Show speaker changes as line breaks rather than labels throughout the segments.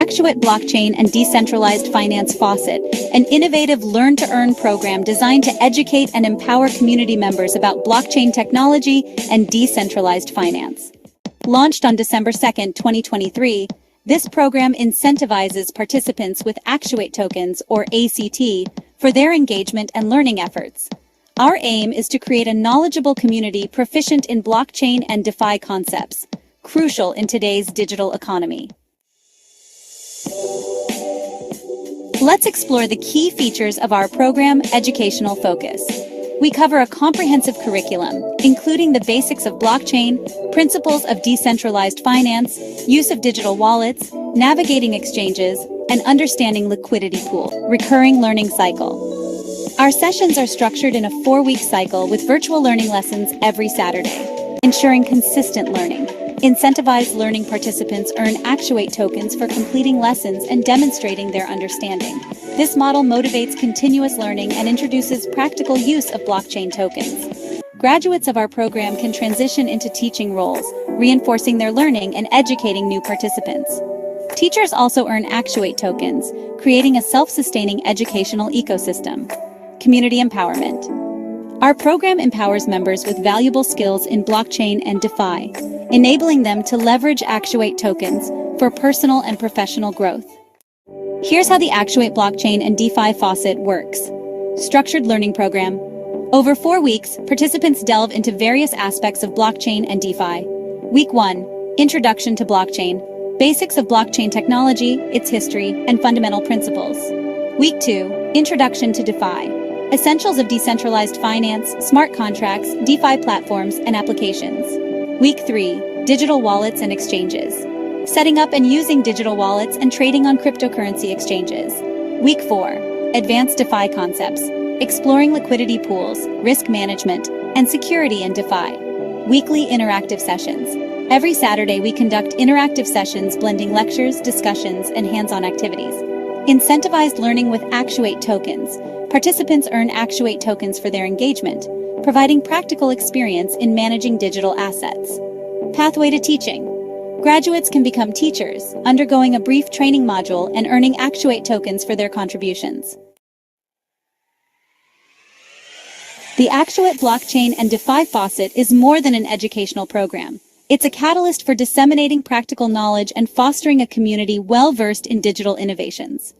Actuate blockchain and decentralized finance faucet, an innovative learn-to-earn program designed to educate and empower community members about blockchain technology and decentralized finance. Launched on December 2, 2023, this program incentivizes participants with Actuate tokens, or ACT, for their engagement and learning efforts. Our aim is to create a knowledgeable community proficient in blockchain and DeFi concepts, crucial in today's digital economy. Let's explore the key features of our program educational focus. We cover a comprehensive curriculum, including the basics of blockchain, principles of decentralized finance, use of digital wallets, navigating exchanges, and understanding liquidity pool, recurring learning cycle. Our sessions are structured in a 4-week cycle with virtual learning lessons every Saturday, ensuring consistent learning. Incentivized learning participants earn Actuate tokens for completing lessons and demonstrating their understanding. This model motivates continuous learning and introduces practical use of blockchain tokens. Graduates of our program can transition into teaching roles, reinforcing their learning and educating new participants. Teachers also earn Actuate tokens, creating a self-sustaining educational ecosystem. Community empowerment. Our program empowers members with valuable skills in blockchain and DeFi, enabling them to leverage Actuate tokens for personal and professional growth. Here's how the Actuate blockchain and DeFi faucet works. Structured learning program. Over 4 weeks, participants delve into various aspects of blockchain and DeFi. Week 1, Introduction to Blockchain. Basics of blockchain technology, its history, and fundamental principles. Week 2, Introduction to DeFi. Essentials of decentralized finance, smart contracts, DeFi platforms, and applications. Week 3, Digital wallets and exchanges. Setting up and using digital wallets and trading on cryptocurrency exchanges. Week 4, Advanced DeFi concepts. Exploring liquidity pools, risk management, and security in DeFi. Weekly interactive sessions. Every Saturday we conduct interactive sessions blending lectures, discussions, and hands-on activities. Incentivized learning with Actuate tokens. Participants earn Actuate tokens for their engagement, providing practical experience in managing digital assets. Pathway to teaching. Graduates can become teachers, undergoing a brief training module and earning Actuate tokens for their contributions. The Actuate blockchain and DeFi faucet is more than an educational program. It's a catalyst for disseminating practical knowledge and fostering a community well-versed in digital innovations.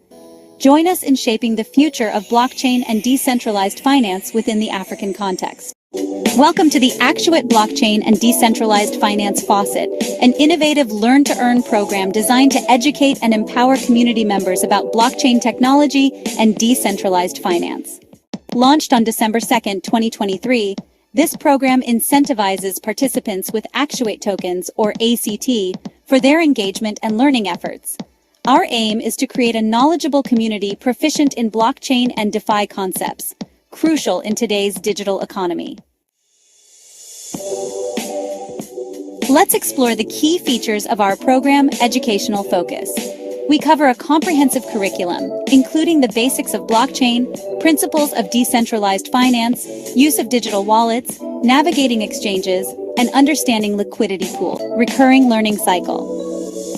Join us in shaping the future of blockchain and decentralized finance within the African context. Welcome to the Actuate blockchain and decentralized finance faucet, an innovative learn-to-earn program designed to educate and empower community members about blockchain technology and decentralized finance. Launched on December 2, 2023, this program incentivizes participants with Actuate tokens, or ACT, for their engagement and learning efforts. Our aim is to create a knowledgeable community proficient in blockchain and DeFi concepts, crucial in today's digital economy. Let's explore the key features of our program educational focus. We cover a comprehensive curriculum, including the basics of blockchain, principles of decentralized finance, use of digital wallets, navigating exchanges, and understanding liquidity pool, recurring learning cycle.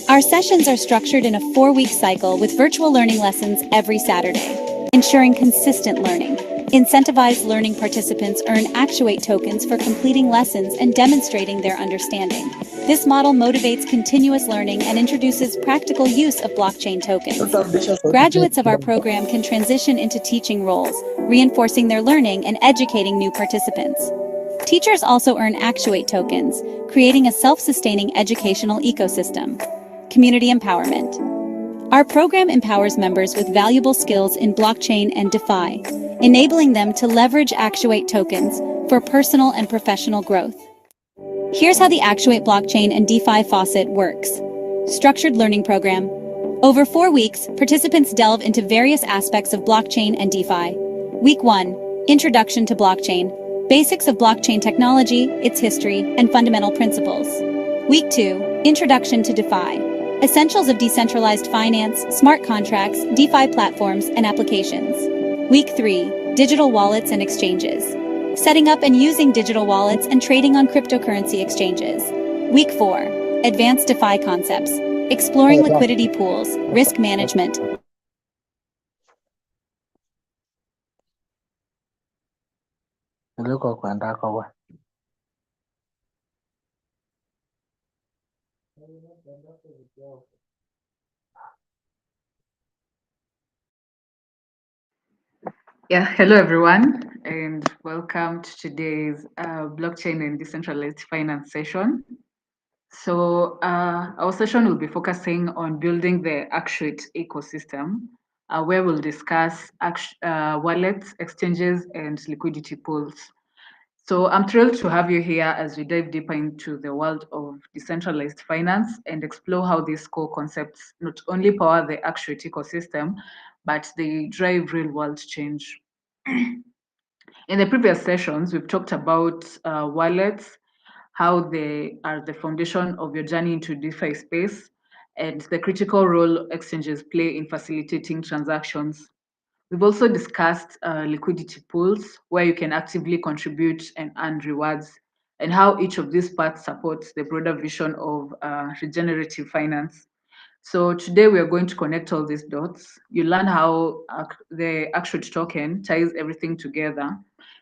Our sessions are structured in a 4-week cycle with virtual learning lessons every Saturday, ensuring consistent learning. Incentivized learning participants earn Actuate tokens for completing lessons and demonstrating their understanding. This model motivates continuous learning and introduces practical use of blockchain tokens. Graduates of our program can transition into teaching roles, reinforcing their learning and educating new participants. Teachers also earn Actuate tokens, creating a self-sustaining educational ecosystem. Community empowerment. Our program empowers members with valuable skills in blockchain and DeFi, enabling them to leverage Actuate tokens for personal and professional growth. Here's how the Actuate blockchain and DeFi faucet works. Structured learning program. Over 4 weeks, participants delve into various aspects of blockchain and DeFi. Week 1, Introduction to Blockchain. Basics of blockchain technology, its history, and fundamental principles. Week 2, Introduction to DeFi. Essentials of decentralized finance, smart contracts, DeFi platforms, and applications. Week 3, Digital wallets and exchanges. Setting up and using digital wallets and trading on cryptocurrency exchanges. Week 4, Advanced DeFi concepts. exploring liquidity pools, risk management.
Yeah, hello everyone, and welcome to today's blockchain and decentralized finance session. So, our session will be focusing on building the Actuate ecosystem, where we'll discuss wallets, exchanges, and liquidity pools. So, I'm thrilled to have you here as we dive deeper into the world of decentralized finance and explore how these core concepts not only power the Actuate ecosystem, but they drive real world change. In the previous sessions, we've talked about wallets, how they are the foundation of your journey into DeFi space, and the critical role exchanges play in facilitating transactions. We've also discussed liquidity pools, where you can actively contribute and earn rewards, and how each of these parts supports the broader vision of regenerative finance. So today we are going to connect all these dots. You learn how the Actuate token ties everything together,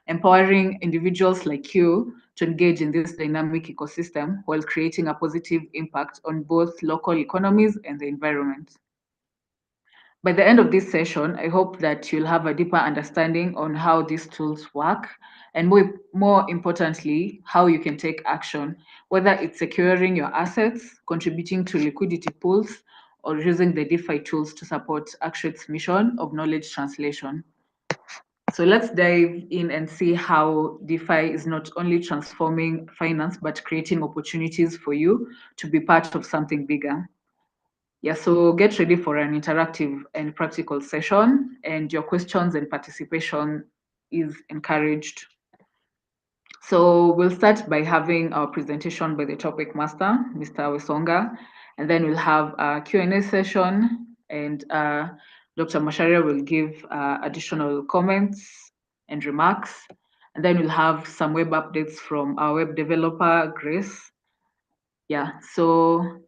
empowering individuals like you to engage in this dynamic ecosystem while creating a positive impact on both local economies and the environment. By the end of this session, I hope that you'll have a deeper understanding on how these tools work and more importantly, how you can take action, whether it's securing your assets, contributing to liquidity pools, or using the DeFi tools to support Actuate's mission of knowledge translation. So let's dive in and see how DeFi is not only transforming finance, but creating opportunities for you to be part of something bigger. Yeah, so get ready for an interactive and practical session, and your questions and participation is encouraged. So we'll start by having our presentation by the topic master, Mr. Wesonga, and then we'll have a Q&A session, and Dr. Masharia will give additional comments and remarks, and then we'll have some web updates from our web developer, Grace. Yeah, so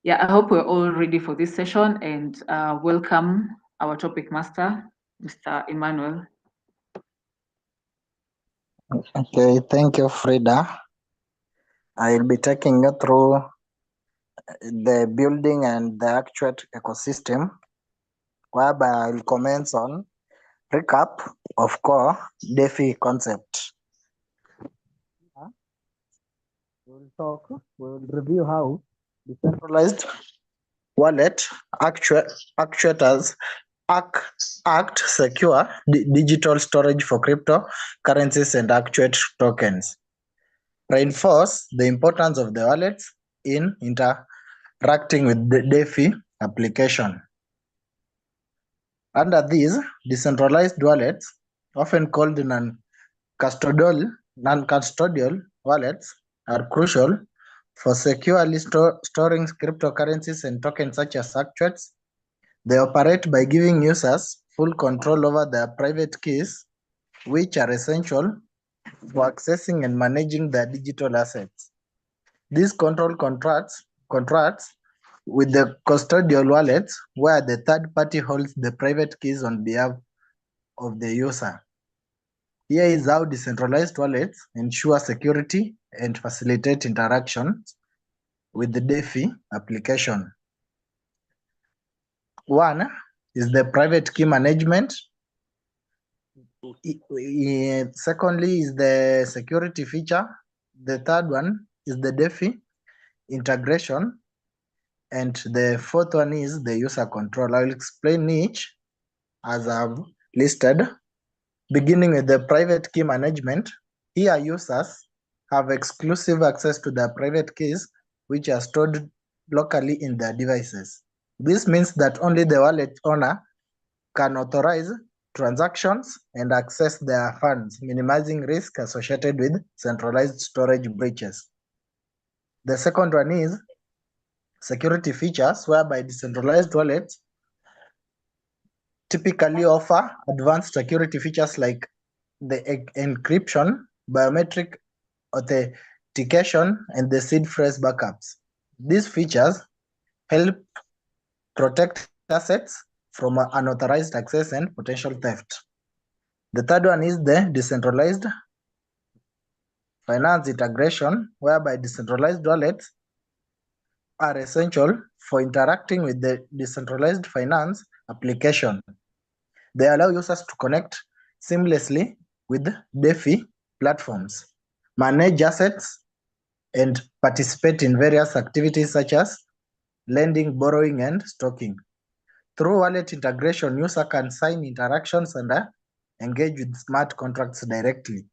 yeah, I hope we're all ready for this session and welcome our topic master, Mr. Emmanuel.
Okay, thank you, Frida. I'll be taking you through the building and the Actuate ecosystem, whereby I'll comment on recap of core DeFi concept. We'll review how decentralized wallet actuators act secure digital storage for cryptocurrencies and Actuate tokens. Reinforce the importance of the wallets in interacting with the DeFi application. Under these, decentralized wallets, often called non-custodial wallets, are crucial for securely storing cryptocurrencies and tokens such as Actuates. They operate by giving users full control over their private keys, which are essential for accessing and managing their digital assets. This control contracts with the custodial wallets, where the third party holds the private keys on behalf of the user. Here is how decentralized wallets ensure security and facilitate interactions with the DeFi application. One is the private key management. Secondly is the security feature. The third one is the DeFi integration. And the fourth one is the user control. I will explain each as I've listed. Beginning with the private key management, here users have exclusive access to their private keys, which are stored locally in their devices. This means that only the wallet owner can authorize transactions and access their funds, minimizing risk associated with centralized storage breaches. The second one is security features, whereby decentralized wallets typically offer advanced security features like the encryption, biometric authentication, and the seed phrase backups. These features help protect assets from unauthorized access and potential theft. The third one is the decentralized finance integration, whereby decentralized wallets are essential for interacting with the decentralized finance application. They allow users to connect seamlessly with DeFi platforms, manage assets, and participate in various activities such as lending, borrowing, and stocking. Through wallet integration, user can sign interactions and engage with smart contracts directly.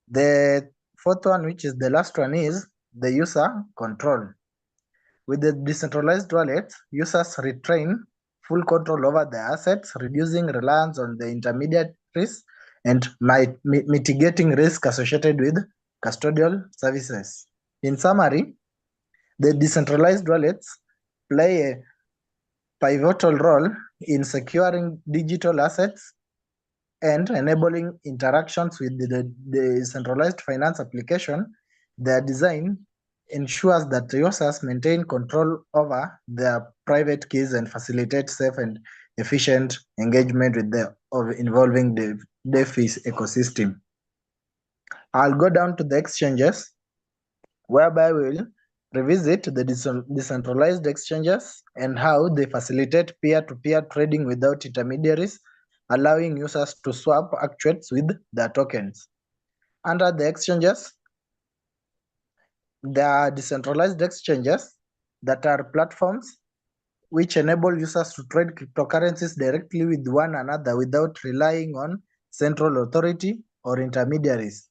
The fourth one, which is the last one, is the user control. With the decentralized wallets, users retain full control over their assets, reducing reliance on the intermediaries and mitigating risk associated with custodial services. In summary, the decentralized wallets play a pivotal role in securing digital assets and enabling interactions with the decentralized finance application. Their design ensures that users maintain control over their private keys and facilitate safe and efficient engagement with involving the DeFi ecosystem. I'll go down to the exchanges, whereby we'll revisit the decentralized exchanges and how they facilitate peer-to-peer trading without intermediaries, allowing users to swap actuates with their tokens. Under the exchanges, there are decentralized exchanges that are platforms which enable users to trade cryptocurrencies directly with one another without relying on central authority or intermediaries.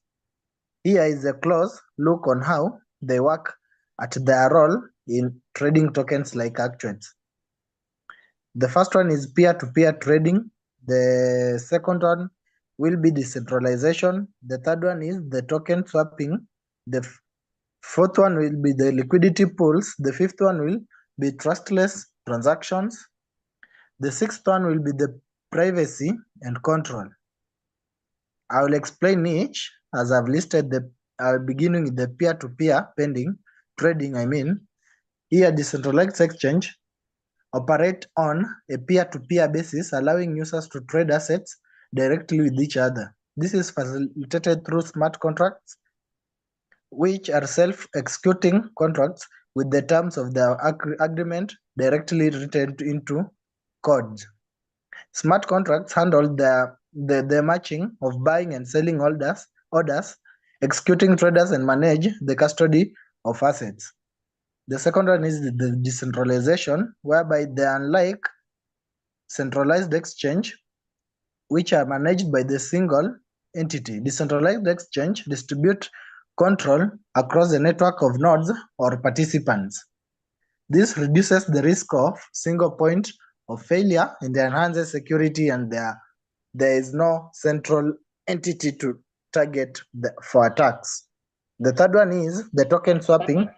Here is a close look on how they work at their role in trading tokens like Actuate. The first one is peer-to-peer trading. The second one will be decentralization. The third one is the token swapping. The fourth one will be the liquidity pools. The fifth one will be trustless transactions. The sixth one will be the privacy and control. I will explain each as I've listed the beginning with the peer-to-peer pending trading. Here decentralized exchange operate on a peer-to-peer basis, allowing users to trade assets directly with each other. This is facilitated through smart contracts, which are self-executing contracts with the terms of the agreement directly written into code. Smart contracts handle the matching of buying and selling orders, executing traders, and manage the custody of assets. The second one is the decentralization, whereby they are unlike centralized exchange, which are managed by the single entity. Decentralized exchange distribute control across a network of nodes or participants. This reduces the risk of single point of failure and enhances security, and there is no central entity to target for attacks. The third one is the token swapping,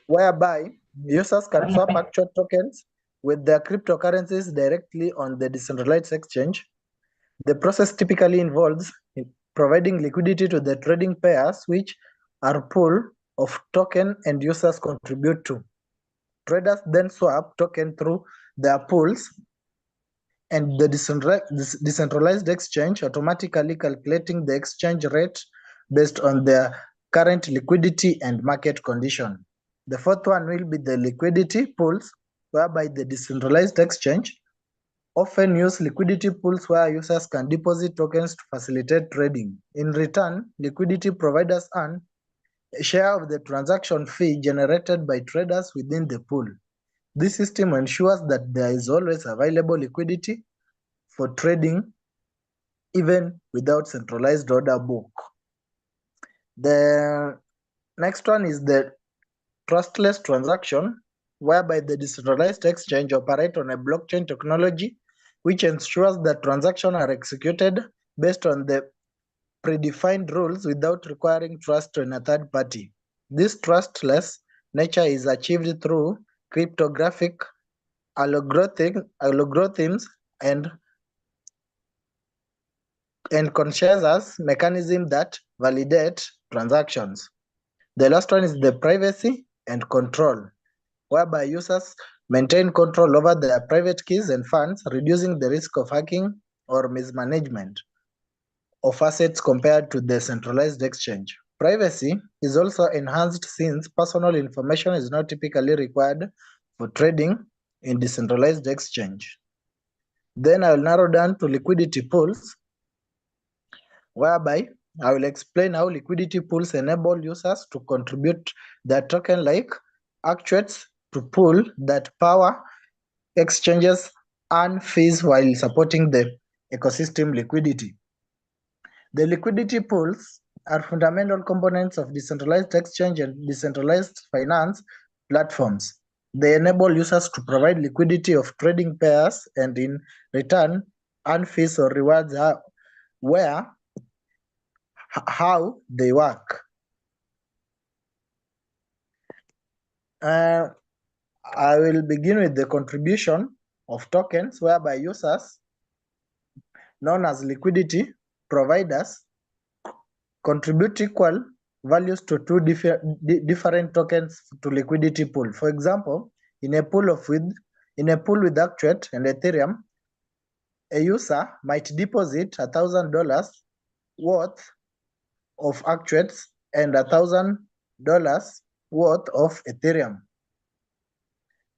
whereby users can swap actual tokens with their cryptocurrencies directly on the decentralized exchange. The process typically involves providing liquidity to the trading pairs, which are a pool of token and users contribute to. Traders then swap token through their pools, and the decentralized exchange automatically calculating the exchange rate based on their current liquidity and market condition. The fourth one will be the liquidity pools, whereby the decentralized exchange often use liquidity pools where users can deposit tokens to facilitate trading. In return, liquidity providers earn a share of the transaction fee generated by traders within the pool. This system ensures that there is always available liquidity for trading, even without centralized order book. The next one is the trustless transaction, whereby the decentralized exchange operate on a blockchain technology, which ensures that transactions are executed based on the predefined rules without requiring trust in a third party. This trustless nature is achieved through cryptographic algorithms and consensus mechanisms that validate transactions. The last one is the privacy and control. whereby users maintain control over their private keys and funds, reducing the risk of hacking or mismanagement of assets compared to the centralized exchange. Privacy is also enhanced since personal information is not typically required for trading in decentralized exchange. Then I will narrow down to liquidity pools, whereby I will explain how liquidity pools enable users to contribute their token like Actuates to pool that power exchanges earn fees while supporting the ecosystem liquidity. The liquidity pools are fundamental components of decentralized exchange and decentralized finance platforms. They enable users to provide liquidity of trading pairs and in return earn fees or rewards how they work. I will begin with the contribution of tokens, whereby users, known as liquidity providers, contribute equal values to two different tokens to liquidity pool. For example, in a pool with Actuate and Ethereum, a user might deposit $1,000 worth of Actuates and $1,000 worth of Ethereum.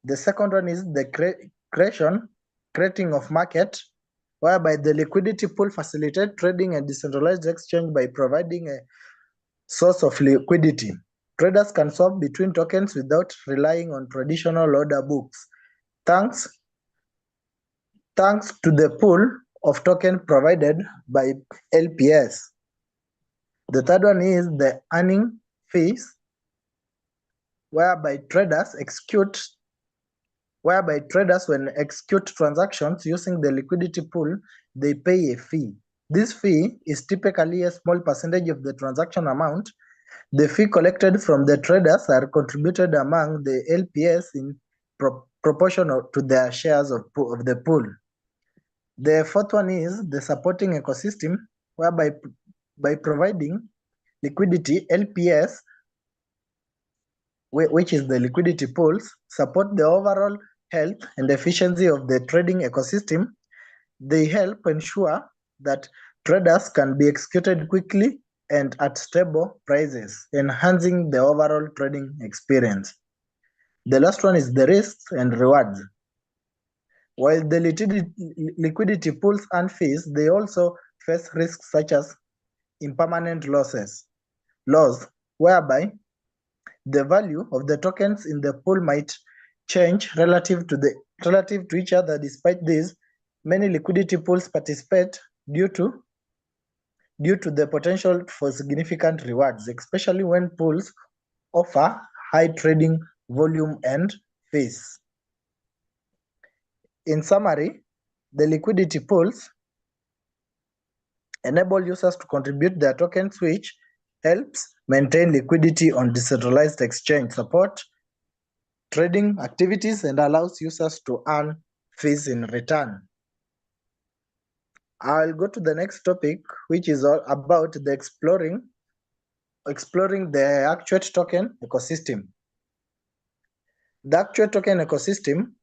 The second one is the creating of market, whereby the liquidity pool facilitates trading and decentralized exchange by providing a source of liquidity. Traders can swap between tokens without relying on traditional order books, thanks to the pool of token provided by LPS. The third one is the earning fees, whereby traders when execute transactions using the liquidity pool, they pay a fee. This fee is typically a small percentage of the transaction amount. The fee collected from the traders are contributed among the LPS in proportion to their shares of the pool. The fourth one is the supporting ecosystem, whereby by providing liquidity, LPS, which is the liquidity pools, support the overall health and efficiency of the trading ecosystem. They help ensure that traders can be executed quickly and at stable prices, enhancing the overall trading experience. The last one is the risks and rewards. While the liquidity pools earn fees, they also face risks such as impermanent loss, whereby the value of the tokens in the pool might change relative to each other. Despite this, many liquidity pools participate due to the potential for significant rewards, especially when pools offer high trading volume and fees. In summary, the liquidity pools enable users to contribute their tokens, which helps maintain liquidity on decentralized exchange, support trading activities, and allows users to earn fees in return. I'll go to the next topic, which is all about the exploring the Actuate token ecosystem. The Actuate token ecosystem,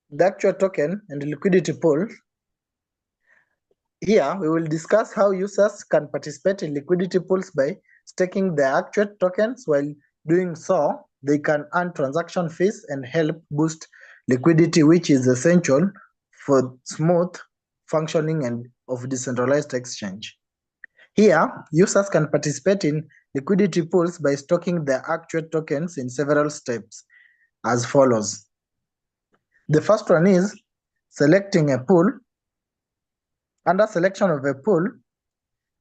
the Actuate token and liquidity pool. Here, we will discuss how users can participate in liquidity pools by staking their Actuate tokens. While doing so, they can earn transaction fees and help boost liquidity, which is essential for smooth functioning of decentralized exchange. Here, users can participate in liquidity pools by staking their Actuate tokens in several steps as follows. The first one is selecting a pool. Under selection of a pool,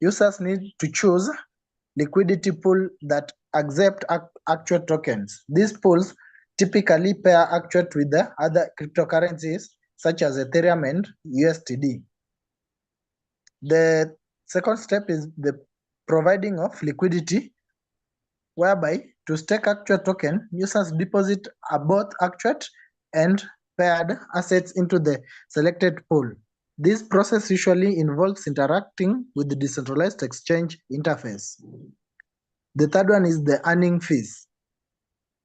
users need to choose liquidity pool that accept Actuate tokens. These pools typically pair Actuate with the other cryptocurrencies such as Ethereum and USDT. The second step is the providing of liquidity, whereby to stake Actuate token, users deposit both Actuate and paired assets into the selected pool. This process usually involves interacting with the decentralized exchange interface. The third one is the earning fees.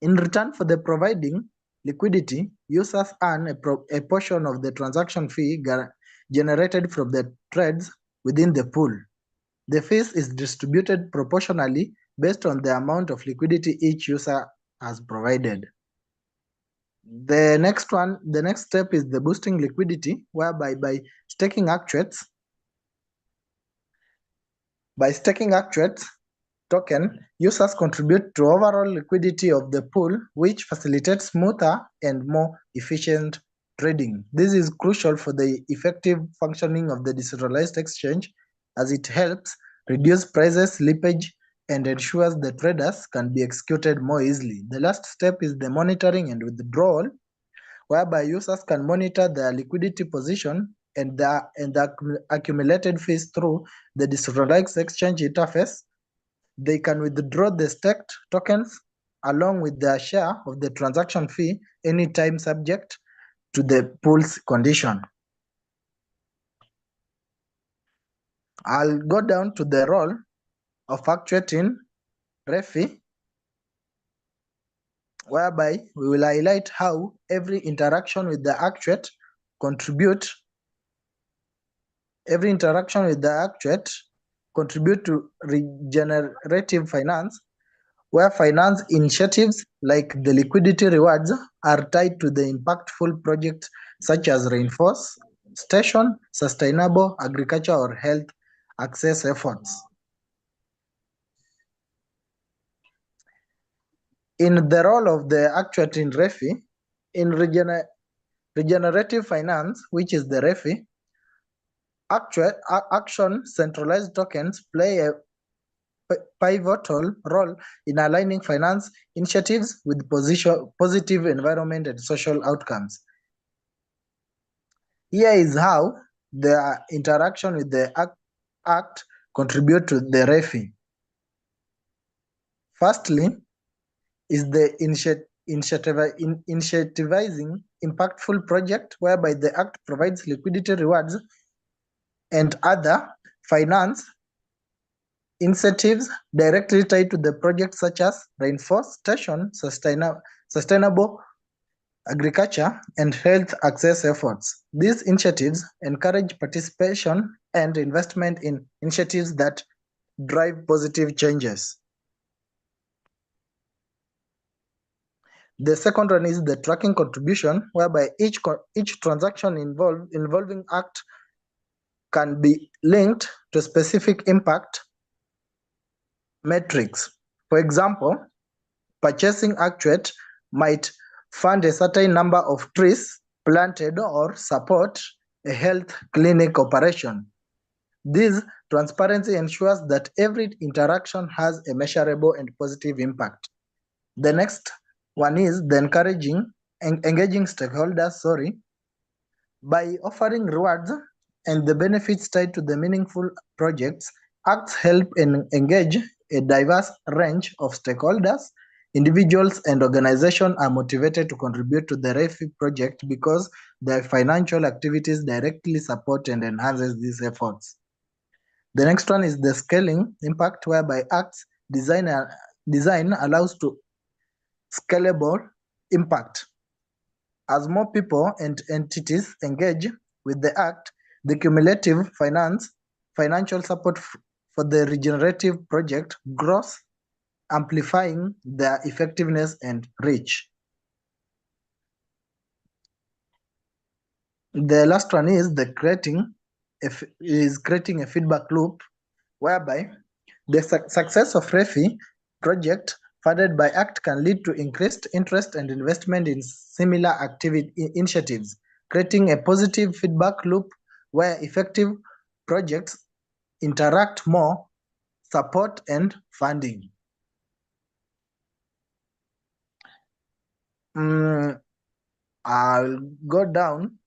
In return for the providing liquidity, users earn a portion of the transaction fee generated from the trades within the pool. The fees is distributed proportionally based on the amount of liquidity each user has provided. The next step is the boosting liquidity, whereby by staking Actuates token, users contribute to overall liquidity of the pool, which facilitates smoother and more efficient trading. This is crucial for the effective functioning of the decentralized exchange, as it helps reduce prices, slippage, and ensures the traders can be executed more easily. The last step is the monitoring and withdrawal, whereby users can monitor their liquidity position and the accumulated fees through the decentralized exchange interface. They can withdraw the staked tokens along with their share of the transaction fee anytime, subject to the pool's condition. I'll go down to the role of Actuate in ReFi, whereby we will highlight how every interaction with the Actuate contribute to regenerative finance, where finance initiatives like the liquidity rewards are tied to the impactful projects such as reforestation, sustainable agriculture, or health access efforts. In the role of the Actuate in ReFi, in regenerative finance, which is the ReFi, action centralized tokens play a pivotal role in aligning finance initiatives with positive environment and social outcomes. Here is how the interaction with the act contribute to the ReFi. Firstly, is the initiativizing impactful project, whereby the act provides liquidity rewards and other finance incentives directly tied to the project, such as reforestation, sustainable agriculture, and health access efforts. These initiatives encourage participation and investment in initiatives that drive positive changes. The second one is the tracking contribution, whereby each transaction involving act can be linked to specific impact metrics. For example, purchasing Actuate might fund a certain number of trees planted or support a health clinic operation. This transparency ensures that every interaction has a measurable and positive impact. The next one is the engaging stakeholders, by offering rewards and the benefits tied to the meaningful projects. Acts help engage a diverse range of stakeholders. Individuals and organizations are motivated to contribute to the ReFi project because their financial activities directly support and enhances these efforts. The next one is the scaling impact, whereby Acts design allows to scalable impact. As more people and entities engage with the Act, the cumulative financial support for the regenerative project grows, amplifying their effectiveness and reach. The last one is creating a feedback loop, whereby the success of ReFi project funded by Act can lead to increased interest and investment in similar initiatives, creating a positive feedback loop where effective projects interact more, support, and funding. I'll go down,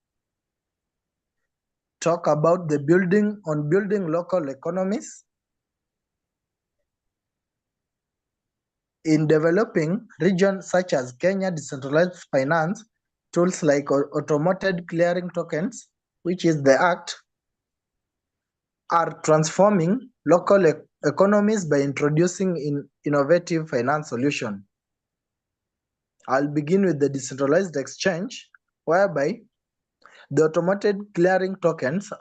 talk about the building local economies. In developing regions such as Kenya, decentralized finance tools like automated clearing tokens, which is the Act, are transforming local economies by introducing innovative finance solutions. I'll begin with the decentralized exchange, whereby the automated clearing tokens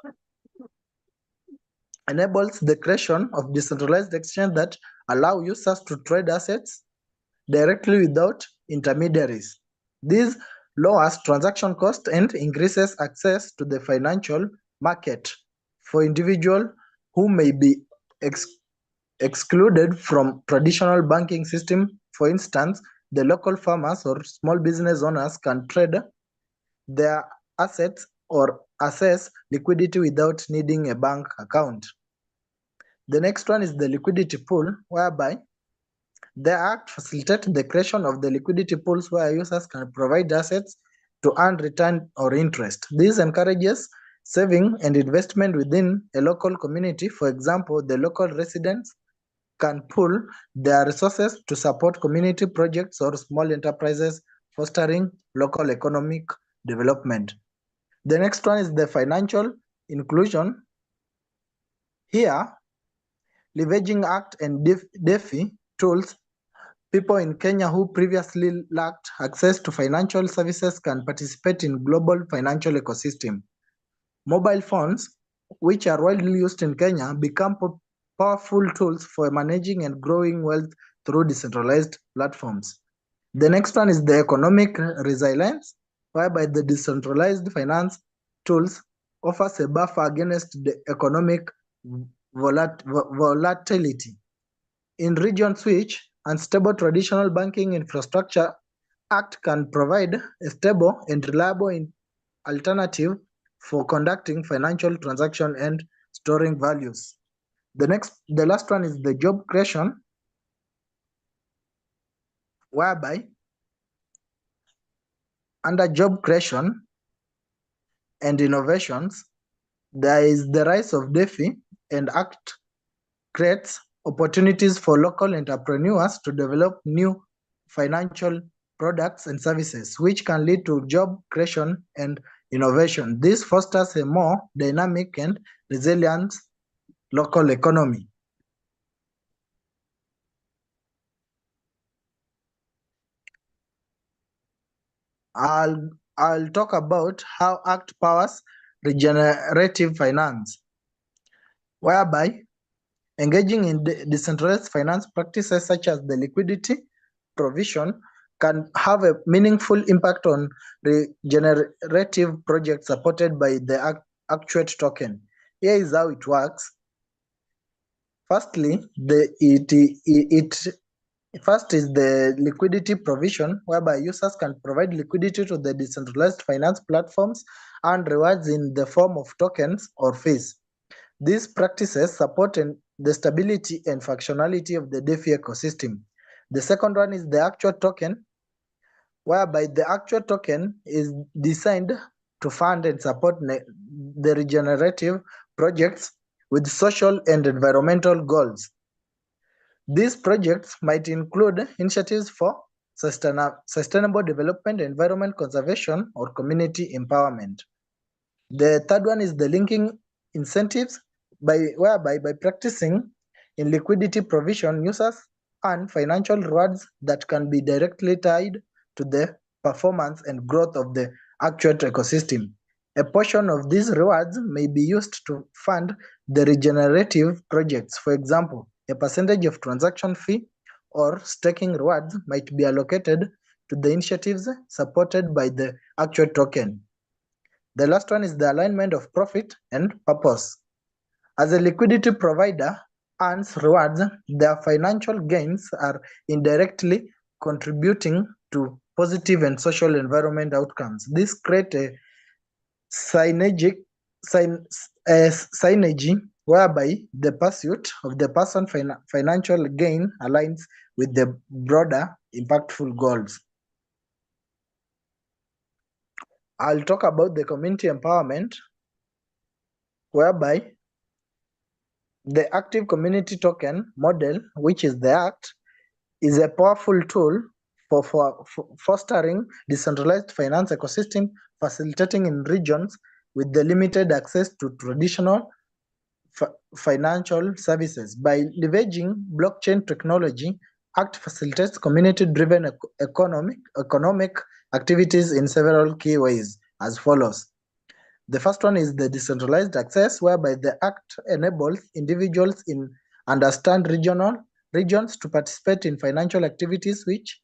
enables the creation of decentralized exchange that allow users to trade assets directly without intermediaries. This lowers transaction cost and increases access to the financial market for individuals who may be excluded from traditional banking system. For instance, the local farmers or small business owners can trade their assets or access liquidity without needing a bank account. The next one is the liquidity pool, whereby the Act facilitates the creation of the liquidity pools where users can provide assets to earn return or interest. This encourages saving and investment within a local community. For example, the local residents can pool their resources to support community projects or small enterprises, fostering local economic development. The next one is the financial inclusion. Here, leveraging Act and DeFi tools, people in Kenya who previously lacked access to financial services can participate in global financial ecosystem. Mobile phones, which are widely used in Kenya, become powerful tools for managing and growing wealth through decentralized platforms. The next one is the economic resilience, whereby the decentralized finance tools offers a buffer against the economic volatility. In regions which unstable traditional banking infrastructure, Act can provide a stable and reliable alternative for conducting financial transaction and storing values. The last one is the job creation, whereby under job creation and innovations, there is the rise of DeFi, and Act creates opportunities for local entrepreneurs to develop new financial products and services, which can lead to job creation and innovation. This fosters a more dynamic and resilient local economy. I'll talk about how Act powers regenerative finance, whereby engaging in decentralized finance practices such as the liquidity provision can have a meaningful impact on regenerative projects supported by the Actuate token. Here is how it works. Firstly, first is the liquidity provision, whereby users can provide liquidity to the decentralized finance platforms and rewards in the form of tokens or fees. These practices support the stability and functionality of the DeFi ecosystem. The second one is the Actuate token, whereby the Actuate token is designed to fund and support the regenerative projects with social and environmental goals. These projects might include initiatives for sustainable development, environment conservation, or community empowerment. The third one is the linking incentives, whereby by practicing in liquidity provision, users earn financial rewards that can be directly tied to the performance and growth of the Actuate ecosystem. A portion of these rewards may be used to fund the regenerative projects. For example, a percentage of transaction fee or staking rewards might be allocated to the initiatives supported by the Actuate token. The last one is the alignment of profit and purpose. As a liquidity provider earns rewards, their financial gains are indirectly contributing to positive and social environment outcomes. This creates a synergy whereby the pursuit of the person's financial gain aligns with the broader impactful goals. I'll talk about the community empowerment, whereby the active community token model, which is the Act, is a powerful tool for fostering decentralized finance ecosystem, facilitating in regions with the limited access to traditional financial services. By leveraging blockchain technology, Act facilitates community-driven economic activities in several key ways as follows. The first one is the decentralized access, whereby the Act enables individuals in understand regions to participate in financial activities which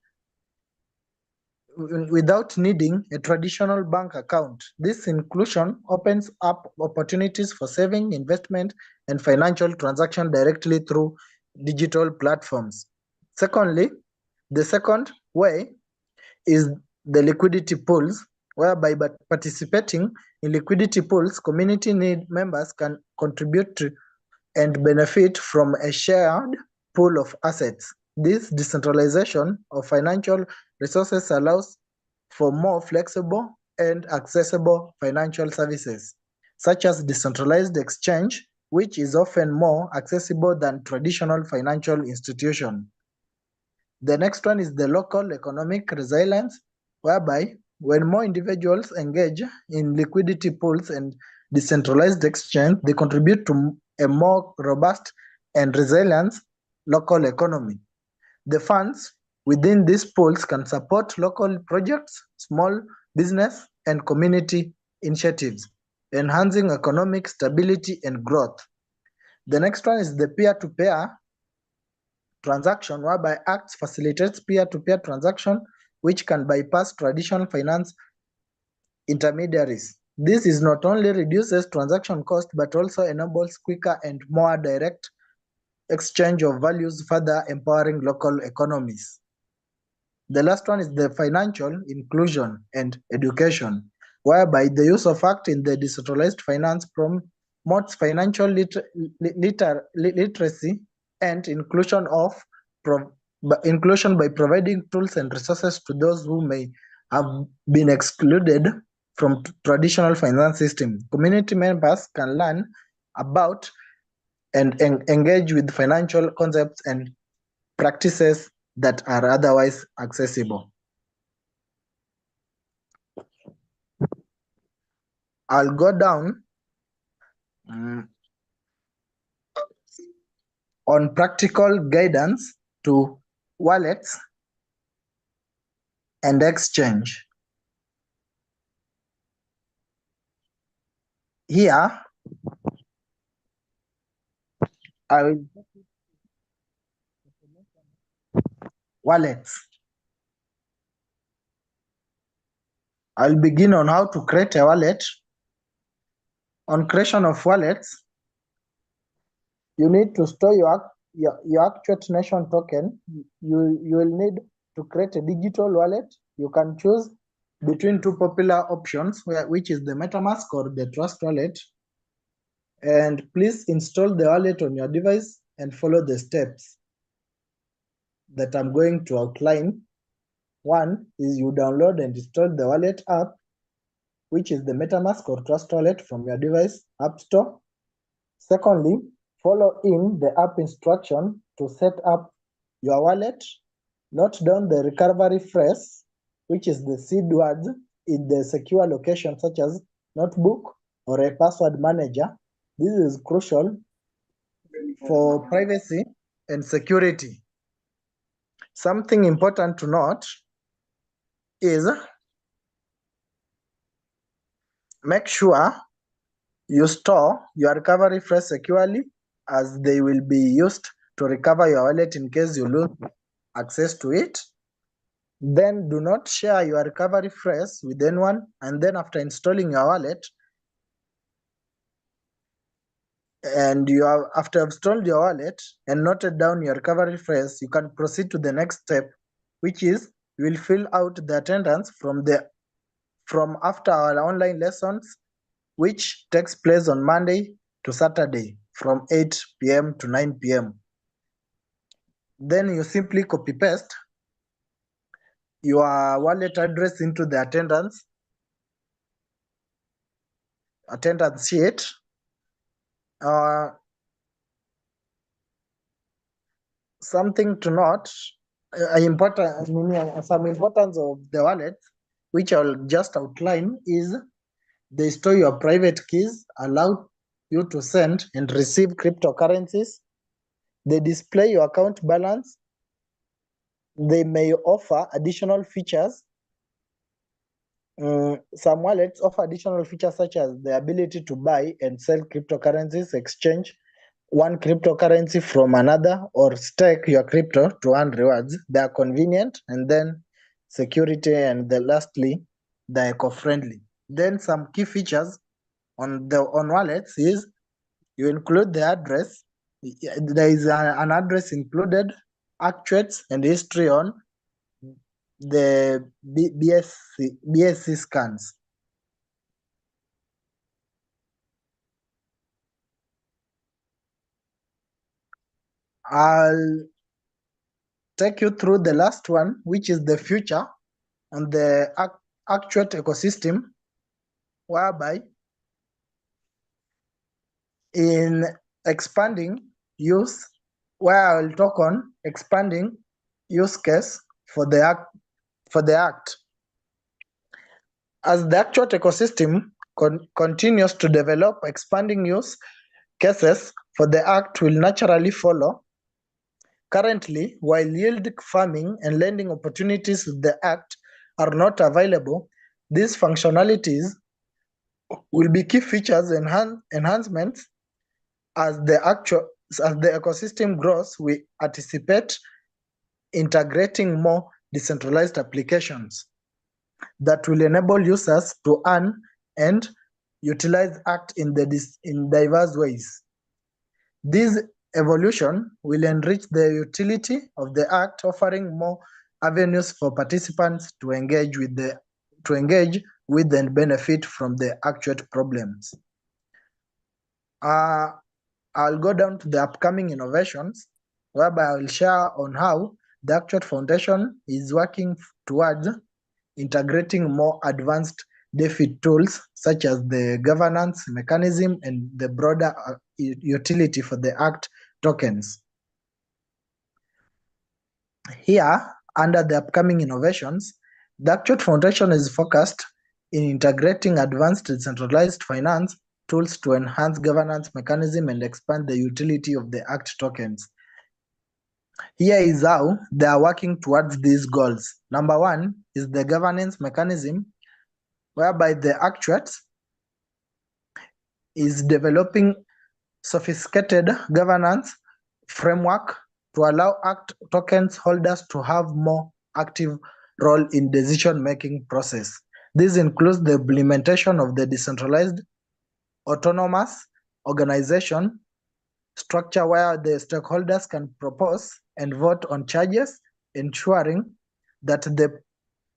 without needing a traditional bank account. This inclusion opens up opportunities for saving, investment, and financial transaction directly through digital platforms. Secondly, the second way is the liquidity pools, whereby by participating in liquidity pools, community members can contribute to and benefit from a shared pool of assets. This decentralization of financial resources allows for more flexible and accessible financial services, such as decentralized exchange, which is often more accessible than traditional financial institutions. The next one is the local economic resilience, whereby when more individuals engage in liquidity pools and decentralized exchange, they contribute to a more robust and resilient local economy. The funds within these pools can support local projects, small business, and community initiatives, enhancing economic stability and growth. The next one is the peer-to-peer transaction, whereby acts facilitates peer-to-peer transaction which can bypass traditional finance intermediaries. This is not only reduces transaction cost but also enables quicker and more direct exchange of values, further empowering local economies. The last one is the financial inclusion and education, whereby the use of ACT in the decentralized finance promotes financial literacy and inclusion by providing tools and resources to those who may have been excluded from traditional finance system. Community members can learn about and engage with financial concepts and practices that are otherwise accessible. I'll go down on practical guidance to wallets and exchange. Here, I will wallets. I'll begin on how to create a wallet. On creation of wallets, you need to store your Actuate Nation token. You will need to create a digital wallet. You can choose between two popular options, which is the MetaMask or the Trust wallet. And please install the wallet on your device and follow the steps that I'm going to outline. One is you download and install the wallet app, which is the MetaMask or Trust wallet from your device app store. Secondly, follow in the app instruction to set up your wallet. Note down the recovery phrase, which is the seed word in the secure location such as notebook or a password manager. This is crucial for privacy and security. Something important to note is make sure you store your recovery phrase securely, as they will be used to recover your wallet in case you lose access to it. Then do not share your recovery phrase with anyone, and then after installing your wallet and after installed your wallet and noted down your recovery phrase, you can proceed to the next step, which is you will fill out the attendance from after our online lessons, which takes place on Monday to Saturday from 8 p.m. to 9 p.m. Then you simply copy paste your wallet address into the attendance sheet. Something to note, some importance of the wallet, which I'll just outline, is they store your private keys, allow you to send and receive cryptocurrencies. They display your account balance They may offer additional features. Some wallets offer additional features such as the ability to buy and sell cryptocurrencies, exchange one cryptocurrency from another, or stake your crypto to earn rewards. They are convenient, and then security, and lastly, they're eco-friendly. Then some key features on wallets is you include the address. There is an address included, actuates, and history on the BSC scans. I'll take you through the last one, which is the future and the Actuate ecosystem, whereby in expanding use, where I'll talk on expanding use case for the act. As the Actuate ecosystem continues to develop, expanding use cases for the act will naturally follow. Currently, while yield farming and lending opportunities with the act are not available, these functionalities will be key features enhancements as the ecosystem grows. We anticipate integrating more decentralized applications that will enable users to earn and utilize ACT in diverse ways. This evolution will enrich the utility of the ACT, offering more avenues for participants to engage with and benefit from the Actuate problems. I'll go down to the upcoming innovations, whereby I will share on how the Actuate Foundation is working towards integrating more advanced DeFi tools such as the governance mechanism and the broader utility for the ACT tokens. Here, under the upcoming innovations, the Actuate Foundation is focused in integrating advanced decentralized finance tools to enhance governance mechanism and expand the utility of the ACT tokens. Here is how they are working towards these goals. Number one is the governance mechanism, whereby the Actuate is developing sophisticated governance framework to allow ACT tokens holders to have more active role in decision-making process. This includes the implementation of the decentralized autonomous organization structure where the stakeholders can propose and vote on charges, ensuring that the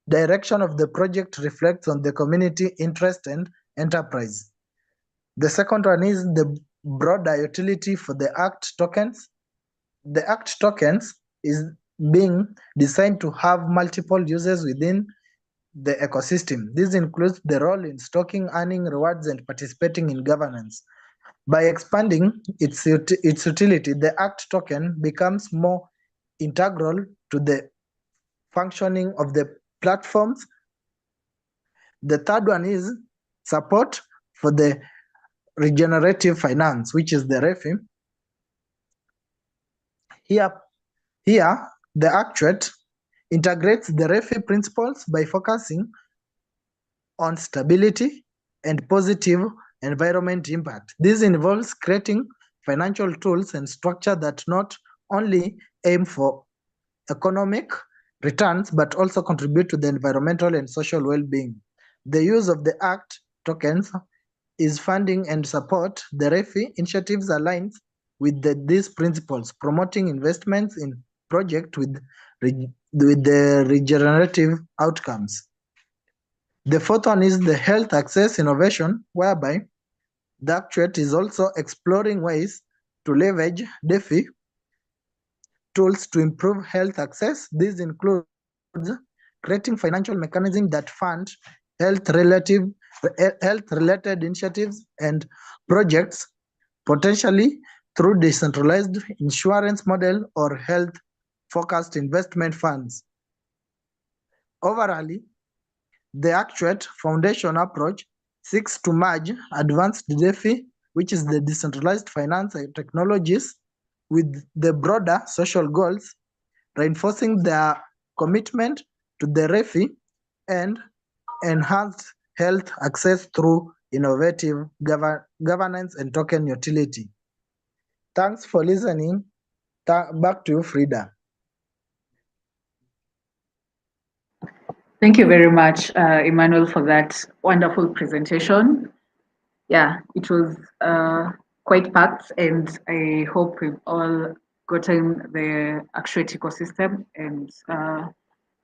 direction of the project reflects on the community interest and enterprise. The second one is the broader utility for the ACT tokens. The ACT tokens is being designed to have multiple uses within the ecosystem. This includes the role in stocking, earning rewards, and participating in governance. By expanding its utility, the ACT token becomes more integral to the functioning of the platforms. The third one is support for the regenerative finance, which is the REFI. Here, the Actuate integrates the REFI principles by focusing on stability and positive environment impact. This involves creating financial tools and structure that not only aim for economic returns but also contribute to the environmental and social well-being. The use of the ACT tokens is funding and support the REFI initiatives aligns with these principles, promoting investments in projects with the regenerative outcomes. The fourth one is the health access innovation, whereby the Actuate is also exploring ways to leverage DeFi tools to improve health access. This includes creating financial mechanisms that fund health-related initiatives and projects, potentially through decentralized insurance model or health-focused investment funds. Overall, the Actuate Foundation approach seeks to merge advanced DeFi, which is the decentralized finance technologies, with the broader social goals, reinforcing their commitment to the REFI, and enhanced health access through innovative governance and token utility. Thanks for listening. Back to you, Frida.
Thank you very much, Emmanuel, for that wonderful presentation. Yeah, it was quite packed, and I hope we've all gotten the Actuate ecosystem. And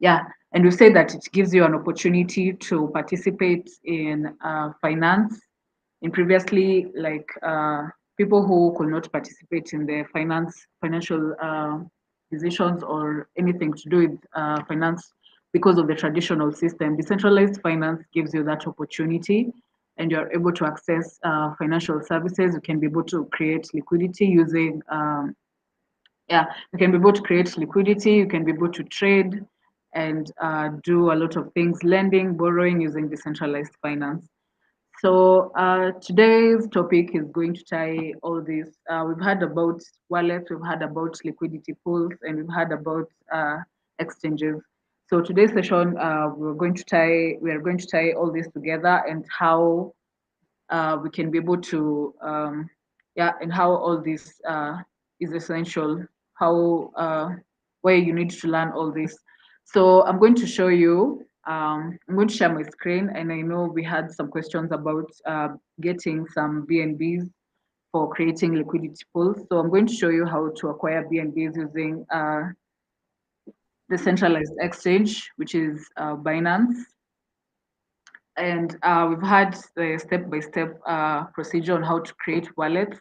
yeah, and we say that it gives you an opportunity to participate in finance. In previously, like people who could not participate in the financial decisions or anything to do with finance because of the traditional system. Decentralized finance gives you that opportunity, and you're able to access financial services. You can be able to create liquidity using, you can be able to create liquidity, you can be able to trade and do a lot of things, lending, borrowing using decentralized finance. So today's topic is going to tie all this. We've heard about wallets, we've heard about liquidity pools, and we've heard about exchanges. So today's session, we are going to tie all this together and how we can be able to, and how all this is essential, how where you need to learn all this. So I'm going to show you. I'm going to share my screen, and I know we had some questions about getting some BNBs for creating liquidity pools. So I'm going to show you how to acquire BNBs using the centralized exchange, which is Binance. And we've had the step-by-step procedure on how to create wallets.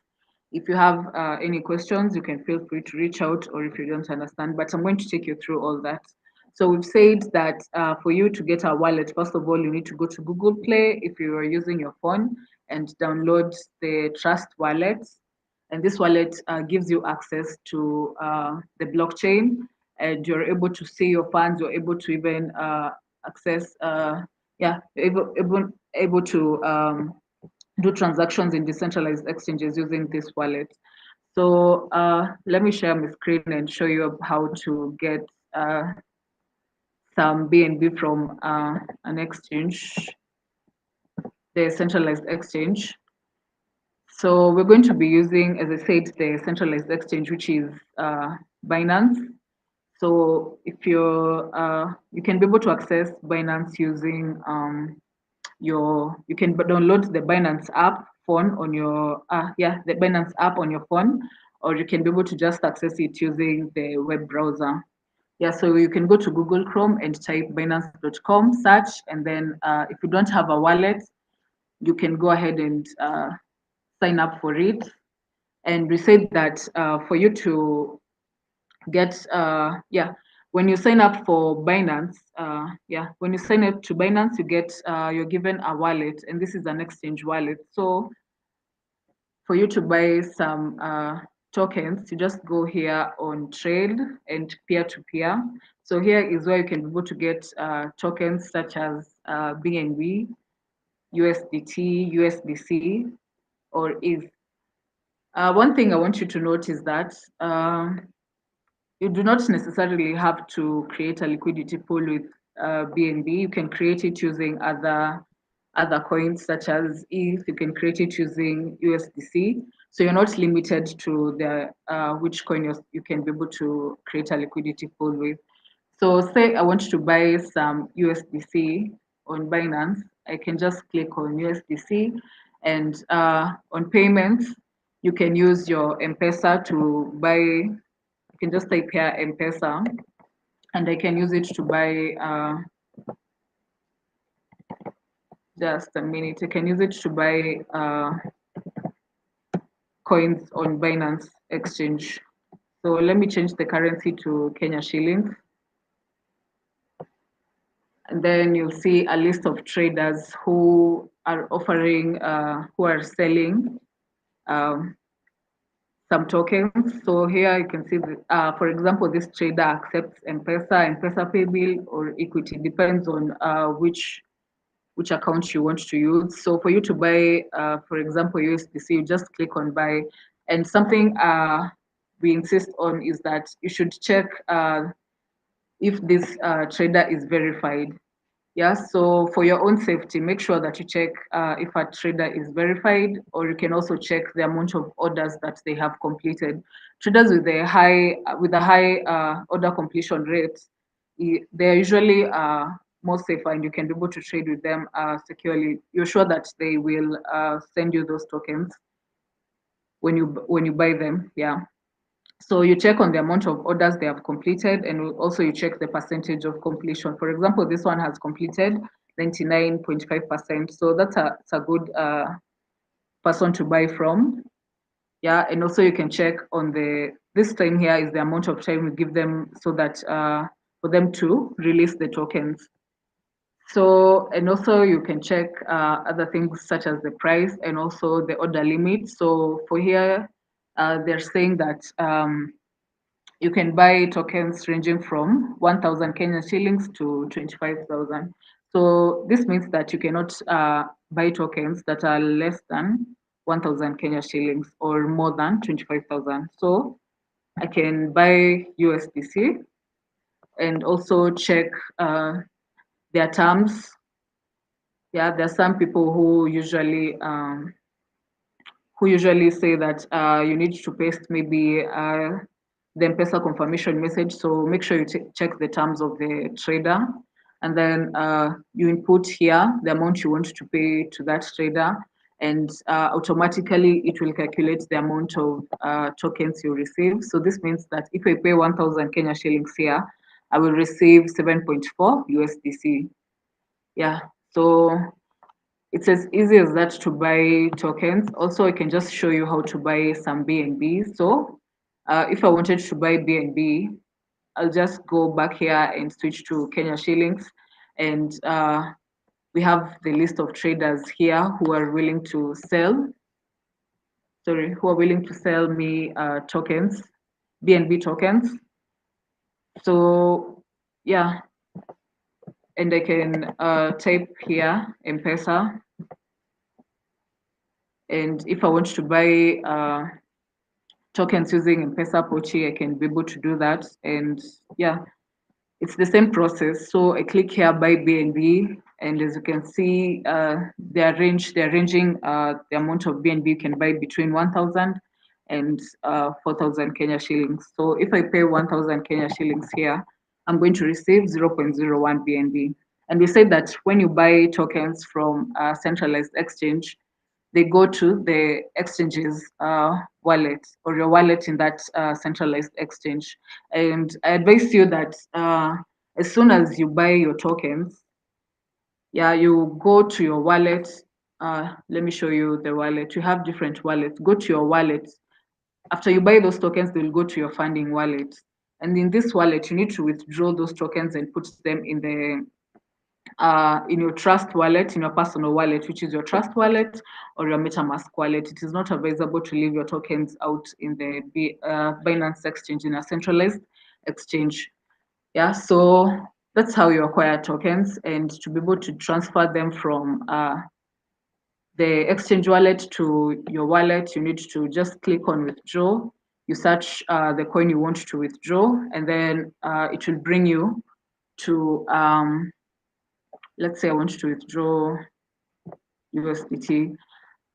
If you have any questions, you can feel free to reach out, or if you don't understand, but I'm going to take you through all that. So we've said that for you to get a wallet, first of all, you need to go to Google Play if you are using your phone and download the Trust wallet. And this wallet gives you access to the blockchain, and you're able to see your funds, you're able to even access able to do transactions in decentralized exchanges using this wallet. So let me share my screen and show you how to get some BNB from an exchange, the centralized exchange. So we're going to be using, as I said, the centralized exchange, which is Binance. So if you can be able to access Binance using you can download the Binance app phone on your the Binance app on your phone, or you can be able to just access it using the web browser. Yeah, so you can go to Google Chrome and type binance.com, search, and then if you don't have a wallet, you can go ahead and sign up for it. And we said that for you to get when you sign up for Binance, when you sign up to Binance, you get you're given a wallet, and this is an exchange wallet. So for you to buy some tokens, you just go here on trade and peer-to-peer. So here is where you can be able to get tokens such as BNB, USDT, USDC, or ETH. One thing I want you to note is that you do not necessarily have to create a liquidity pool with BNB. You can create it using other coins such as ETH. You can create it using USDC. So you're not limited to the which coin you can be able to create a liquidity pool with. So say I want to buy some USDC on Binance. I can just click on USDC, and on payments, you can use your M-Pesa to buy. You can just type here M-Pesa, and I can use it to buy, just a minute, I can use it to buy coins on Binance Exchange. So let me change the currency to Kenya shillings. And then you'll see a list of traders who are offering, who are selling some tokens. So here you can see, for example, this trader accepts M-Pesa Paybill, or Equity, depends on which account you want to use. So for you to buy, for example, USDC, you just click on buy. And something we insist on is that you should check if this trader is verified. Yeah, so for your own safety, make sure that you check if a trader is verified, or you can also check the amount of orders that they have completed. Traders with a high order completion rate, they are usually more safer, and you can be able to trade with them securely. You're sure that they will send you those tokens when you buy them. Yeah. So you check on the amount of orders they have completed, and also you check the percentage of completion. For example, this one has completed 99.5%. So it's a good person to buy from. Yeah, and also you can check on this time here is the amount of time we give them so that for them to release the tokens. So, and also you can check other things such as the price and also the order limit. So for here, they're saying that you can buy tokens ranging from 1,000 Kenyan shillings to 25,000. So this means that you cannot buy tokens that are less than 1,000 Kenya shillings or more than 25,000. So I can buy USDC and also check their terms. Yeah, there are some people who usually say that you need to paste maybe the M-Pesa confirmation message. So make sure you check the terms of the trader, and then you input here the amount you want to pay to that trader, and automatically it will calculate the amount of tokens you receive. So this means that if I pay 1,000 Kenya shillings here, I will receive 7.4 USDC. Yeah, so it's as easy as that to buy tokens. Also, I can just show you how to buy some BNB. So if I wanted to buy BNB, I'll just go back here and switch to Kenya shillings. And we have the list of traders here who are willing to sell, who are willing to sell me tokens, BNB tokens. So yeah, and I can type here M-Pesa. And if I want to buy tokens using M-Pesa Pochi, I can be able to do that. And yeah, it's the same process. So I click here buy BNB, and as you can see, they're ranging the amount of BNB you can buy between 1,000 and 4,000 Kenya shillings. So if I pay 1,000 Kenya shillings here, I'm going to receive 0.01 BNB. And we said that when you buy tokens from a centralized exchange, they go to the exchange's wallet, or your wallet in that centralized exchange. And I advise you that as soon as you buy your tokens, yeah, you go to your wallet. Let me show you the wallet. You have different wallets. Go to your wallet. After you buy those tokens, they will go to your funding wallet. And in this wallet, you need to withdraw those tokens and put them in your trust wallet, in your personal wallet, which is your trust wallet or your MetaMask wallet. It is not advisable to leave your tokens out in the Binance exchange, in a centralized exchange. Yeah, so that's how you acquire tokens, and to be able to transfer them from the exchange wallet to your wallet, you need to just click on withdraw. You search the coin you want to withdraw, and then it will bring you to let's say I want to withdraw USDT.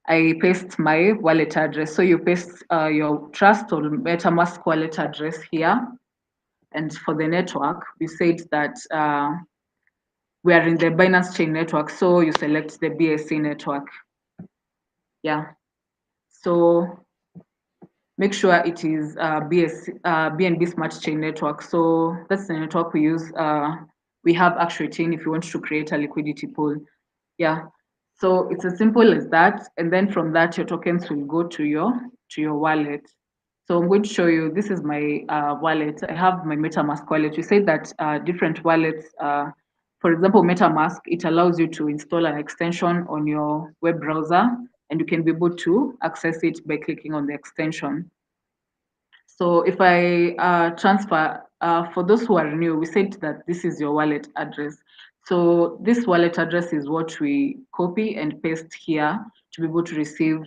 I paste my wallet address. So you paste your Trust or MetaMask wallet address here. And for the network, we said that we are in the Binance Chain network. So you select the BSC network. Yeah. So make sure it is BNB Smart Chain network. So that's the network we use. We have Actuate if you want to create a liquidity pool. Yeah. So it's as simple as that. And then from that, your tokens will go to your wallet. So I'm going to show you, this is my wallet. I have my MetaMask wallet. We said that different wallets, for example, MetaMask, it allows you to install an extension on your web browser, and you can be able to access it by clicking on the extension. So if I transfer, for those who are new, we said that this is your wallet address. So this wallet address is what we copy and paste here to be able to receive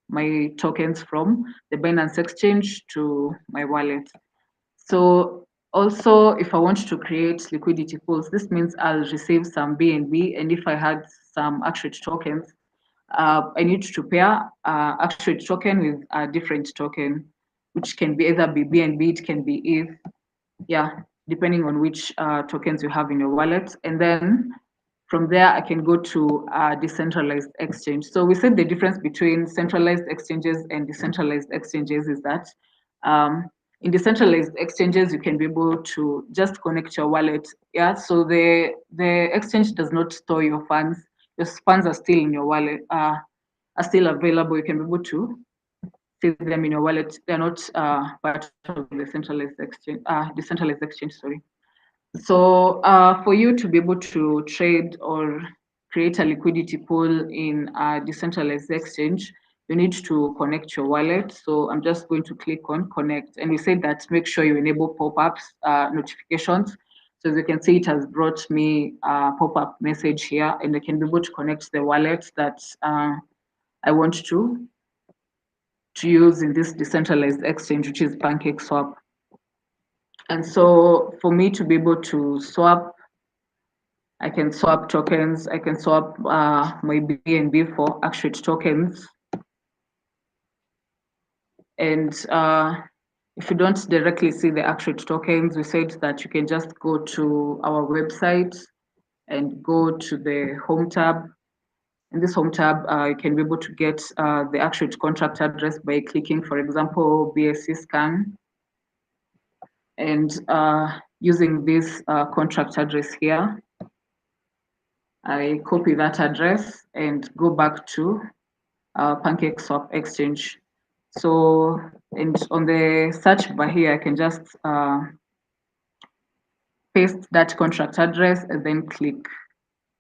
my tokens from the Binance exchange to my wallet. So Also, if I want to create liquidity pools, this means I'll receive some BNB, and if I had some Actuate tokens, I need to pair Actuate token with a different token, which can be either be BNB, it can be ETH, yeah, depending on which tokens you have in your wallet. And then from there, I can go to a decentralized exchange. So we said the difference between centralized exchanges and decentralized exchanges is that in decentralized exchanges, you can be able to just connect your wallet. Yeah, so the exchange does not store your funds. Your funds are still in your wallet, are still available. You can be able to see them in your wallet. They're not part of the centralized exchange, decentralized exchange. Sorry. So for you to be able to trade or create a liquidity pool in a decentralized exchange, you need to connect your wallet. So I'm just going to click on connect. And we say that make sure you enable pop-ups, notifications. So as you can see, it has brought me a pop-up message here, and I can be able to connect the wallet that I want to use in this decentralized exchange, which is PancakeSwap. And so for me to be able to swap, I can swap tokens. I can swap my BNB for Actuate tokens. And if you don't directly see the Actuate tokens, we said that you can just go to our website and go to the home tab. In this home tab, you can be able to get the Actuate contract address by clicking, for example, BSC scan. And using this contract address here, I copy that address and go back to PancakeSwap exchange. So, and on the search bar here, I can just paste that contract address and then click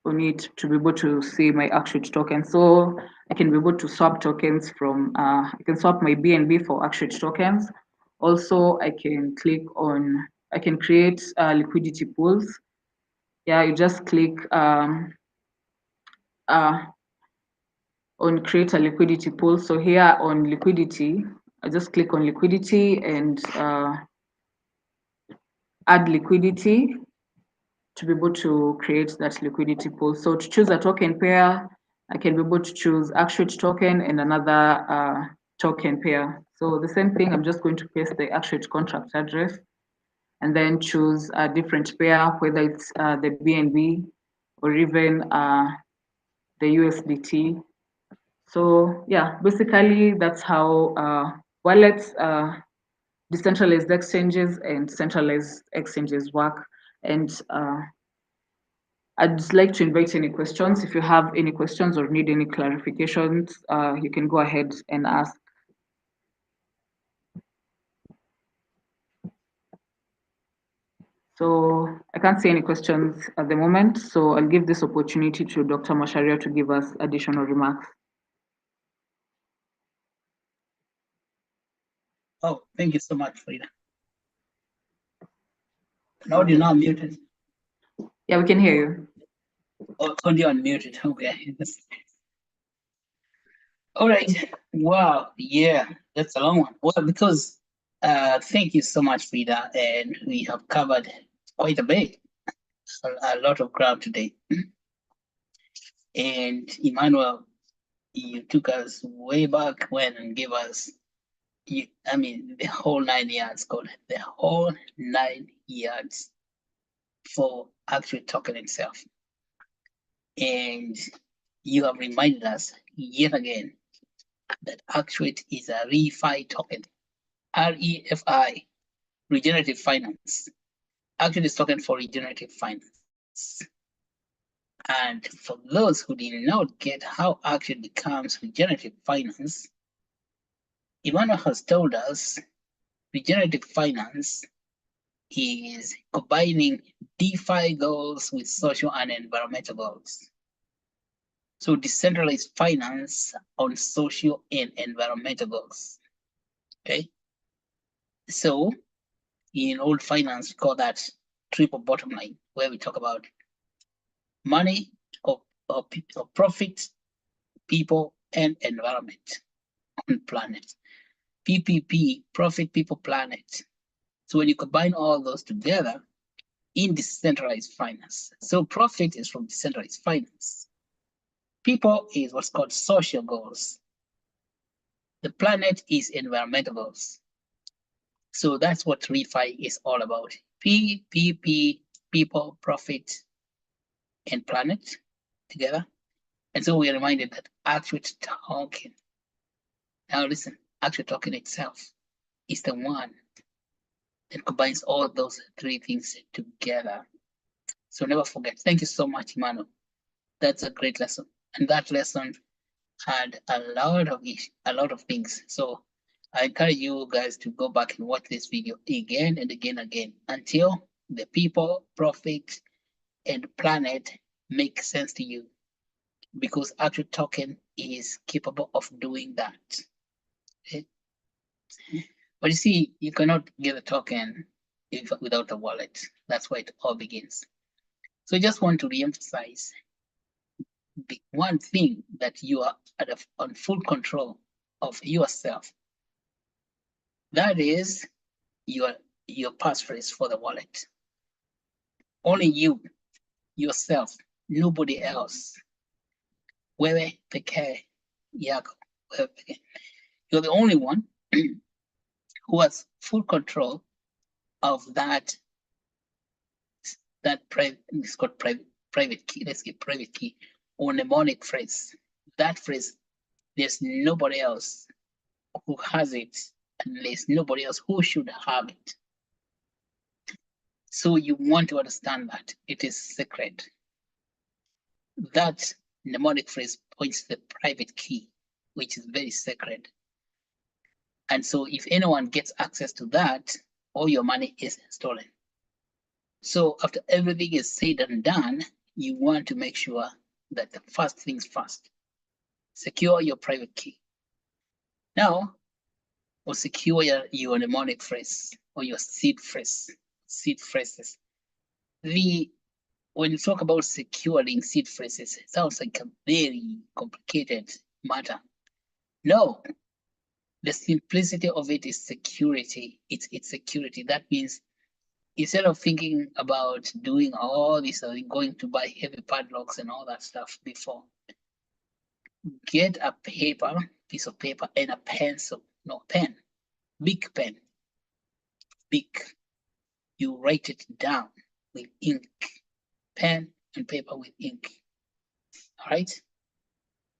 on it to be able to see my Actuate token. So I can be able to swap tokens from, I can swap my BNB for Actuate tokens. Also, I can click on, I can create liquidity pools. Yeah, you just click on create a liquidity pool. So here on liquidity, I just click on liquidity and add liquidity to be able to create that liquidity pool. So to choose a token pair, I can be able to choose Actuate token and another token pair. So the same thing, I'm just going to paste the Actuate contract address and then choose a different pair, whether it's the BNB or even the USDT. So yeah, basically that's how wallets, decentralized exchanges and centralized exchanges work. And I'd like to invite any questions. If you have any questions or need any clarifications, you can go ahead and ask. So I can't see any questions at the moment, so I'll give this opportunity to Dr. Masharia to give us additional remarks.
Oh, thank you so much, Frida. Now you're not muted.
Yeah, we can hear you.
Oh, only unmuted. Okay. All right. Wow. Yeah, that's a long one. Well, because thank you so much, Frida, and we have covered quite a bit, a lot of ground today. And Emmanuel, you took us way back when and gave us, the whole 9 yards, called the whole 9 yards for Actuate token itself. And you have reminded us yet again that Actuate is a ReFi token, REFI, regenerative finance. Actuate is token for regenerative finance. And for those who did not get how Actuate becomes regenerative finance, Emmanuel has told us regenerative finance is combining DeFi goals with social and environmental goals. So decentralized finance on social and environmental goals. Okay. So in old finance, we call that triple bottom line, where we talk about money or profit, people, and environment on planet. PPP, profit, people, planet. So when you combine all those together in decentralized finance, so profit is from decentralized finance. People is what's called social goals. The planet is environmental goals. So that's what ReFi is all about. PPP, people, profit, and planet together. And so we are reminded that Actuate token, now listen, Actuate token itself is the one that combines all those three things together. So never forget. Thank you so much, Emmanuel. That's a great lesson. And that lesson had a lot of things. So I encourage you guys to go back and watch this video again and again until the people, profit, and planet make sense to you. Because Actuate token is capable of doing that. Okay? But you see, you cannot get a token without a wallet. That's where it all begins. So I just want to re-emphasize the one thing that you are on full control of yourself. That is your passphrase for the wallet. Only you, yourself, nobody else. Wewe pekee yako. You're the only one who has full control of that private, it's called private key. Let's get private key or mnemonic phrase. That phrase, there's nobody else who has it, and there's nobody else who should have it. So you want to understand that it is sacred. That mnemonic phrase points to the private key, which is very sacred. And so if anyone gets access to that, all your money is stolen. So after everything is said and done, you want to make sure that the first things first, secure your private key. Now, or secure your mnemonic phrase or your seed phrases. When you talk about securing seed phrases, it sounds like a very complicated matter. No, the simplicity of it is security. It's security. That means instead of thinking about doing all this, going to buy heavy padlocks and all that stuff before, get a piece of paper and a pencil, no pen, big pen, big. You write it down with ink, pen and paper with ink. All right.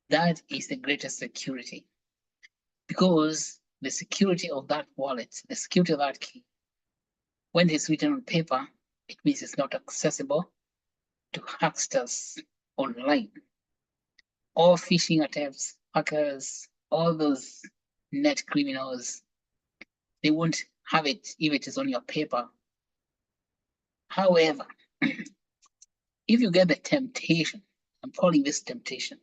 That is the greatest security, because the security of that wallet, the security of that key, when it's written on paper, it means it's not accessible to hacksters online. All phishing attempts, hackers, all those net criminals, they won't have it if it is on your paper. However, if you get the temptation, I'm calling this temptation,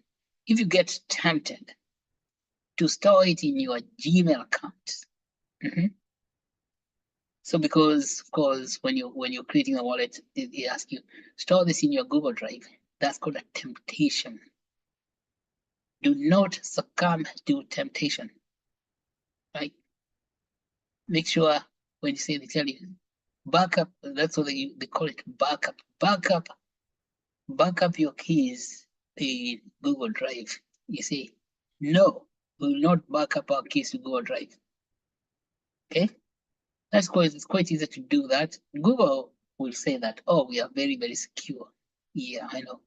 if you get tempted to store it in your Gmail account, so because of course when you're creating a wallet, it asks you store this in your Google Drive. That's called a temptation. Do not succumb to temptation. Right? Make sure when you say, they tell you backup, that's what they call it, backup. Backup your keys in Google Drive. You say, no, we will not back up our keys to Google Drive. Okay? It's quite easy to do that. Google will say that, oh, we are very, very secure. Yeah, I know.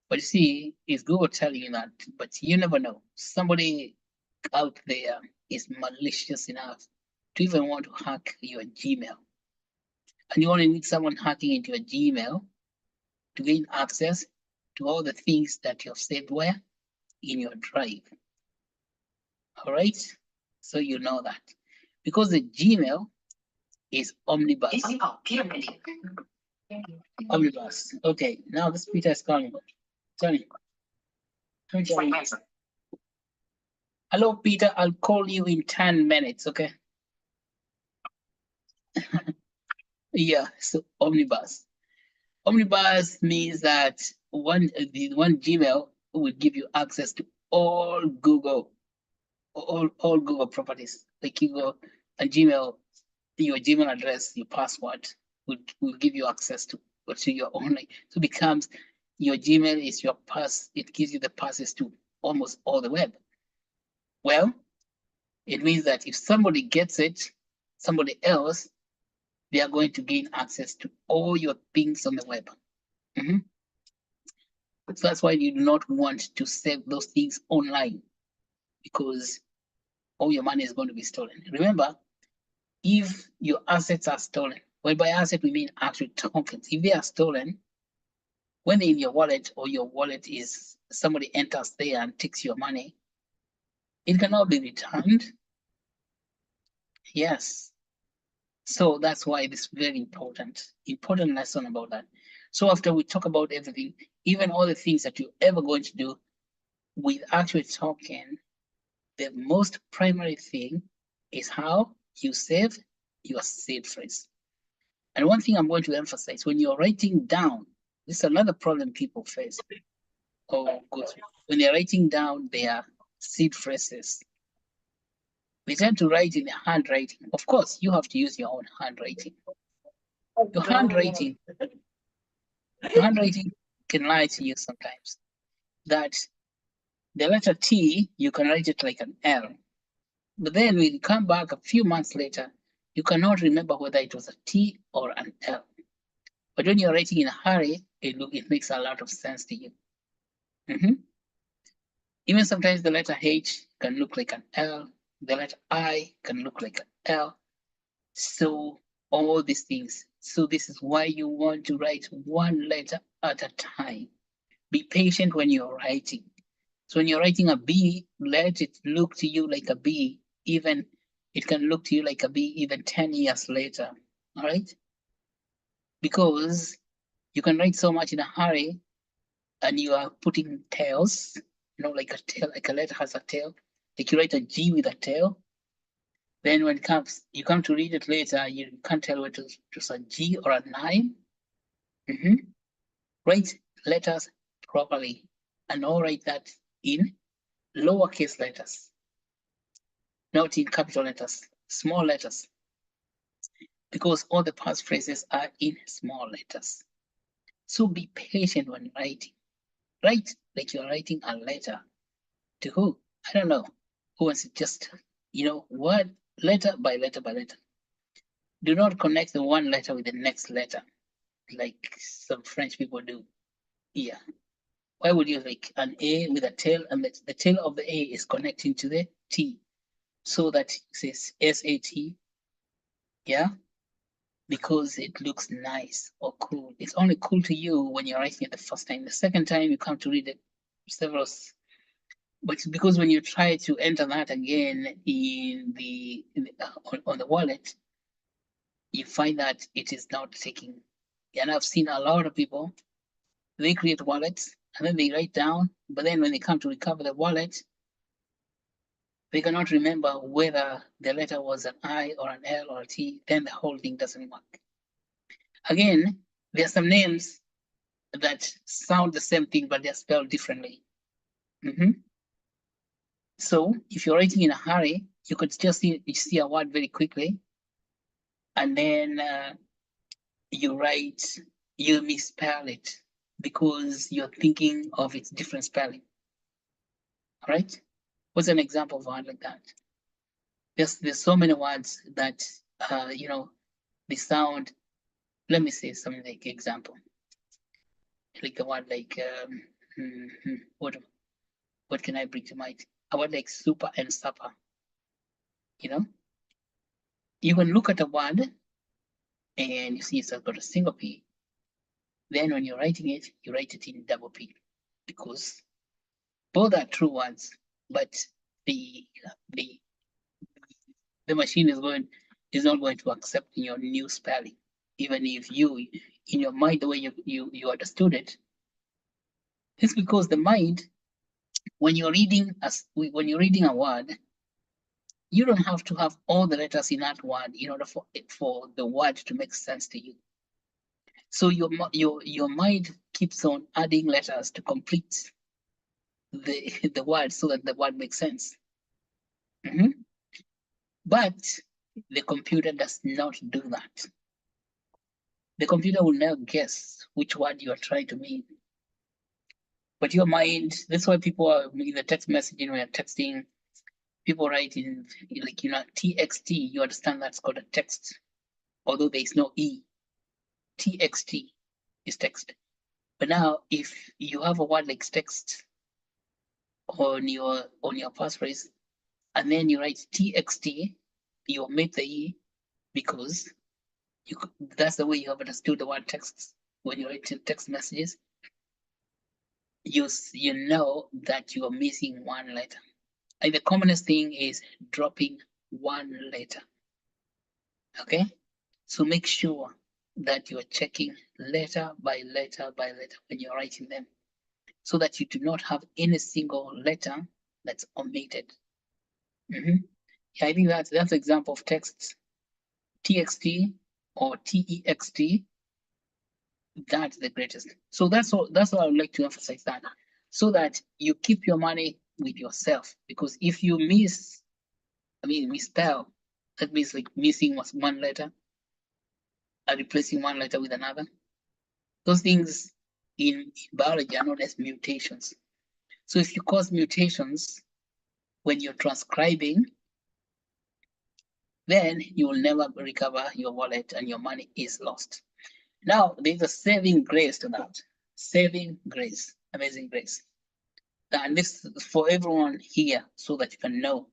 But you see, is Google telling you that? But you never know. Somebody out there is malicious enough to even want to hack your Gmail. And you only need someone hacking into your Gmail to gain access to all the things that you have saved where? In your drive. All right? So you know that. Because the Gmail is omnibus. Omnibus. Okay, now this Peter is calling. Sorry. Hello, Peter. I'll call you in 10 minutes, okay? Yeah, so omnibus. Omnibus means that one Gmail will give you access to all Google, all Google properties. Like you go and Gmail your Gmail address, your password will give you access to your online. So it becomes your Gmail is your pass. It gives you the passes to almost all the web. Well, it means that if somebody gets it, somebody else, they are going to gain access to all your things on the web. So that's why you do not want to save those things online, because all your money is going to be stolen. Remember, if your assets are stolen, well, by asset we mean actual tokens. If they are stolen, when they're in your wallet, or your wallet is somebody enters there and takes your money, it cannot be returned. Yes. So that's why it is very important lesson about that. So after we talk about everything, even all the things that you're ever going to do with Actuate token, the most primary thing is how you save your seed phrase. And one thing I'm going to emphasize, when you're writing down, this is another problem people face. Oh, good. When they're writing down their seed phrases, they tend to write in handwriting. Of course, you have to use your own handwriting. Your handwriting can lie to you sometimes. That the letter T, you can write it like an L. But then when you come back a few months later, you cannot remember whether it was a T or an L. But when you're writing in a hurry, it makes a lot of sense to you. Even sometimes the letter H can look like an L. The letter I can look like an L. So all these things. So this is why you want to write one letter at a time. Be patient when you're writing. So when you're writing a B, let it look to you like a B. Even it can look to you like a B even 10 years later. All right? Because you can write so much in a hurry and you are putting tails, like a tail, like a letter has a tail. Like you write a G with a tail. Then when you come to read it later, you can't tell whether it was a G or a 9. Write letters properly, and all write that in lowercase letters, not in capital letters, small letters, because all the past phrases are in small letters. So be patient when writing. Write like you're writing a letter to who? I don't know. Who wants to just, word letter by letter by letter. Do not connect the one letter with the next letter, like some French people do. Yeah. Why would you like an A with a tail, and the tail of the A is connecting to the T, so that it says SAT? Yeah. Because it looks nice or cool. It's only cool to you when you're writing it the first time. The second time you come to read it several. But because when you try to enter that again on the wallet, you find that it is not taking. And I've seen a lot of people, they create wallets and then they write down, but then when they come to recover the wallet, they cannot remember whether the letter was an I or an L or a T, then the whole thing doesn't work. Again, there are some names that sound the same thing, but they're spelled differently. So if you're writing in a hurry, you could just see a word very quickly, and then you misspell it because you're thinking of its different spelling. All right? What's an example of a word like that? There's so many words that they sound. Let me say something like example. Like a word like what can I bring to mind? A word like super and supper. You can look at a word and you see it's got a single P. Then when you're writing it, you write it in double P, because both are true words, but the machine is not going to accept your new spelling, even if you, in your mind, the way you understood it. It's because the mind, when you're reading a word, you don't have to have all the letters in that word in order for the word to make sense to you. So your mind keeps on adding letters to complete the word so that the word makes sense. But The computer does not do that. The computer will never guess which word you are trying to mean. But your mind, that's why people are in the text messaging, when you're texting, people write in like, TXT, you understand that's called a text, although there is no E. TXT is text. But now if you have a word like text on your passphrase, and then you write TXT, you omit the E because that's the way you have understood the word text when you write text messages. You know that you are missing one letter. And the commonest thing is dropping one letter. Okay, so make sure that you are checking letter by letter by letter when you're writing them, so that you do not have any single letter that's omitted. Yeah, I think that's an example of text, TXT or TEXT. That's the greatest. So that's all I would like to emphasize, that so that you keep your money with yourself. Because if you misspell, that means like missing one letter and replacing one letter with another. Those things in biology are known as mutations. So if you cause mutations when you're transcribing, then you will never recover your wallet and your money is lost. Now, there's a saving grace to that. Saving grace, amazing grace. And this is for everyone here so that you can know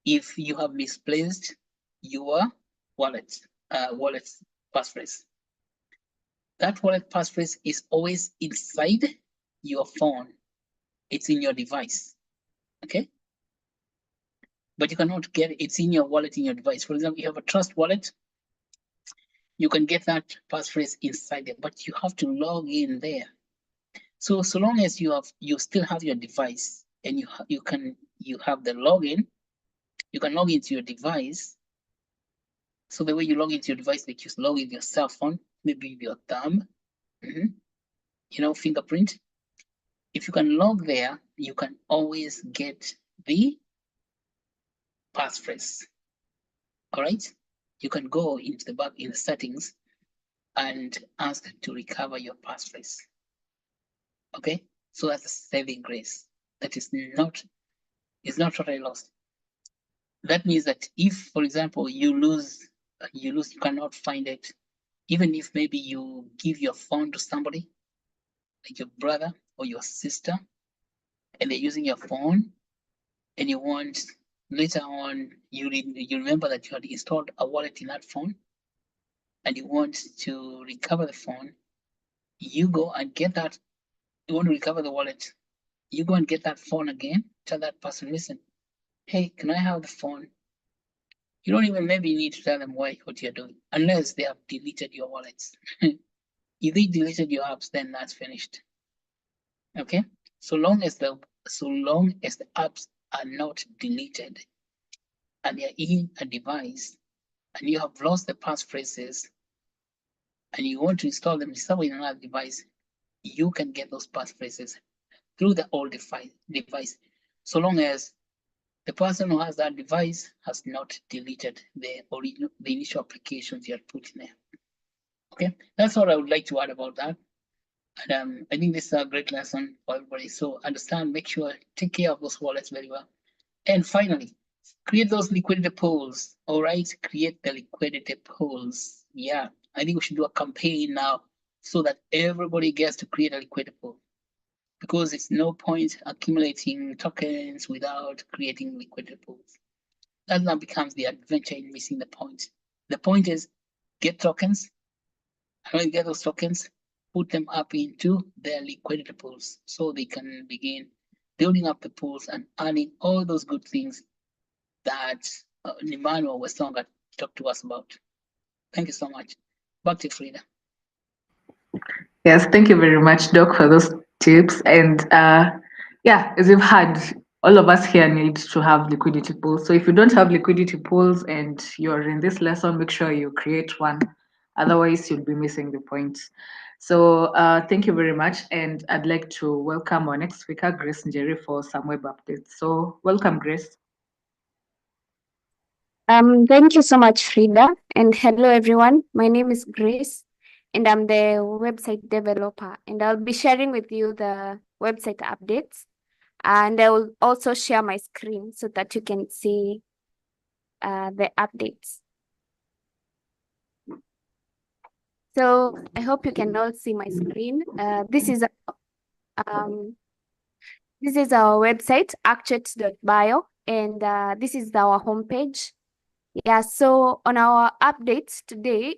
if you have misplaced your wallet passphrase. That wallet passphrase is always inside your phone. It's in your device, okay? But you cannot get it. It's in your wallet, in your device. For example, you have a Trust wallet, you can get that passphrase inside there, but you have to log in there. So long as you still have your device and you have the login, you can log into your device. So the way you log into your device, like you log in your cell phone, maybe your thumb, fingerprint. If you can log there, you can always get the passphrase. All right, you can go into the back in the settings and ask to recover your passphrase. Okay, so that's a saving grace. That is not totally lost. That means that if, for example, you lose, you cannot find it, even if maybe you give your phone to somebody, like your brother or your sister, and they're using your phone, and you want later on, you remember that you had installed a wallet in that phone, and you want to recover the phone, you go and get that. You want to recover the wallet, you go and get that phone again, tell that person, listen, hey, can I have the phone? You don't even maybe need to tell them what you're doing, unless they have deleted your wallets. If they deleted your apps, then that's finished. Okay, so long as the apps are not deleted and they're in a device, and you have lost the passphrases and you want to install them somewhere in another device, you can get those passphrases through the old device, so long as the person who has that device has not deleted the initial applications you had put in there. Okay, that's all I would like to add about that. And I think this is a great lesson for everybody. So understand, make sure, take care of those wallets very well. And finally, create those liquidity pools. All right, create the liquidity pools. Yeah, I think we should do a campaign now so that everybody gets to create a liquidity pool, because it's no point accumulating tokens without creating liquidity pools. That now becomes the adventure in missing the point. The point is get tokens, and when you get those tokens, put them up into their liquidity pools so they can begin building up the pools and earning all those good things that Nimano Westonga talked to us about. Thank you so much. Back to Frida.
Yes, thank you very much, Doc, for those tips. And yeah, as you've heard, all of us here need to have liquidity pools. So if you don't have liquidity pools and you're in this lesson, make sure you create one. Otherwise, you'll be missing the point. So thank you very much. And I'd like to welcome our next speaker, Grace Njeri, for some web updates. So welcome, Grace.
Thank you so much, Frida. And hello, everyone. My name is Grace, and I'm the website developer. And I'll be sharing with you the website updates. And I will also share my screen so that you can see the updates. So I hope you can all see my screen. This is our website, actuate.bio, and this is our homepage. Yeah, so on our updates today,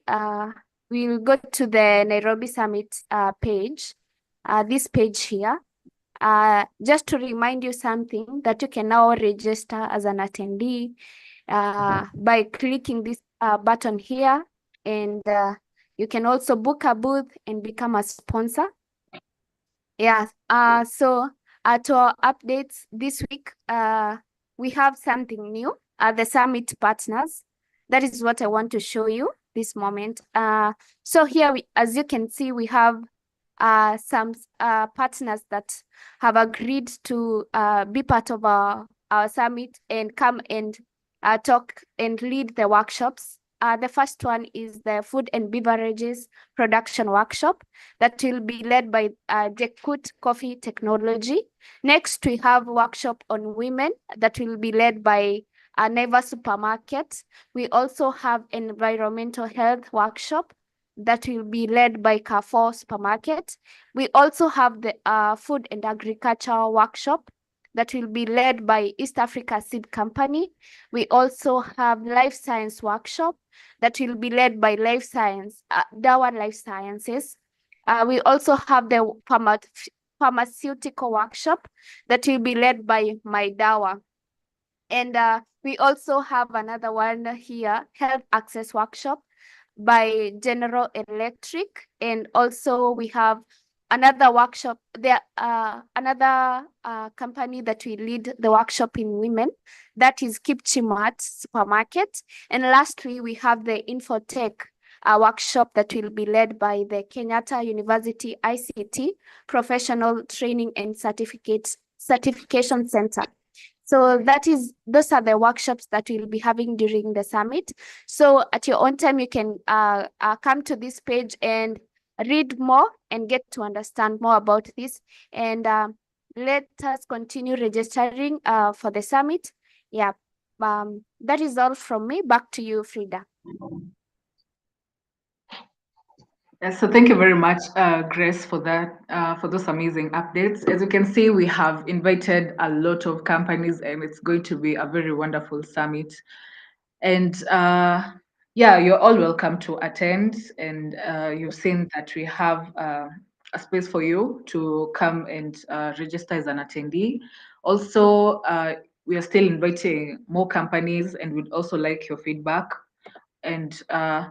we'll go to the Nairobi Summit page, this page here. Just to remind you something, that you can now register as an attendee by clicking this button here, and you can also book a booth and become a sponsor. Yeah, so to our updates this week, we have something new, the summit partners. That is what I want to show you this moment. So here, as you can see, we have some partners that have agreed to be part of our summit and come and talk and lead the workshops. The first one is the Food and Beverages Production Workshop that will be led by Actuate Coffee Technology. Next, we have workshop on women that will be led by Neva Supermarket. We also have environmental health workshop that will be led by Carrefour Supermarket. We also have the Food and Agriculture Workshop that will be led by East Africa Seed Company. We also have Life Science Workshop that will be led by Life Science, Dawa Life Sciences. We also have the Pharmaceutical Workshop that will be led by MyDawa. And we also have another one here, Health Access Workshop by General Electric. And also we have another workshop there, another company that will lead the workshop in women, that is Kipchimat Supermarket. And lastly, we have the Infotech workshop that will be led by the Kenyatta University ICT Professional Training and Certification Center. So those are the workshops that we'll be having during the summit. So at your own time, you can come to this page and read more and get to understand more about this. And let us continue registering for the summit. Yeah, that is all from me. Back to you, Frida.
So thank you very much, Grace, for that, for those amazing updates. As you can see, we have invited a lot of companies, and it's going to be a very wonderful summit. And yeah, you're all welcome to attend. And you've seen that we have a space for you to come and register as an attendee. Also, we are still inviting more companies, and we'd also like your feedback. And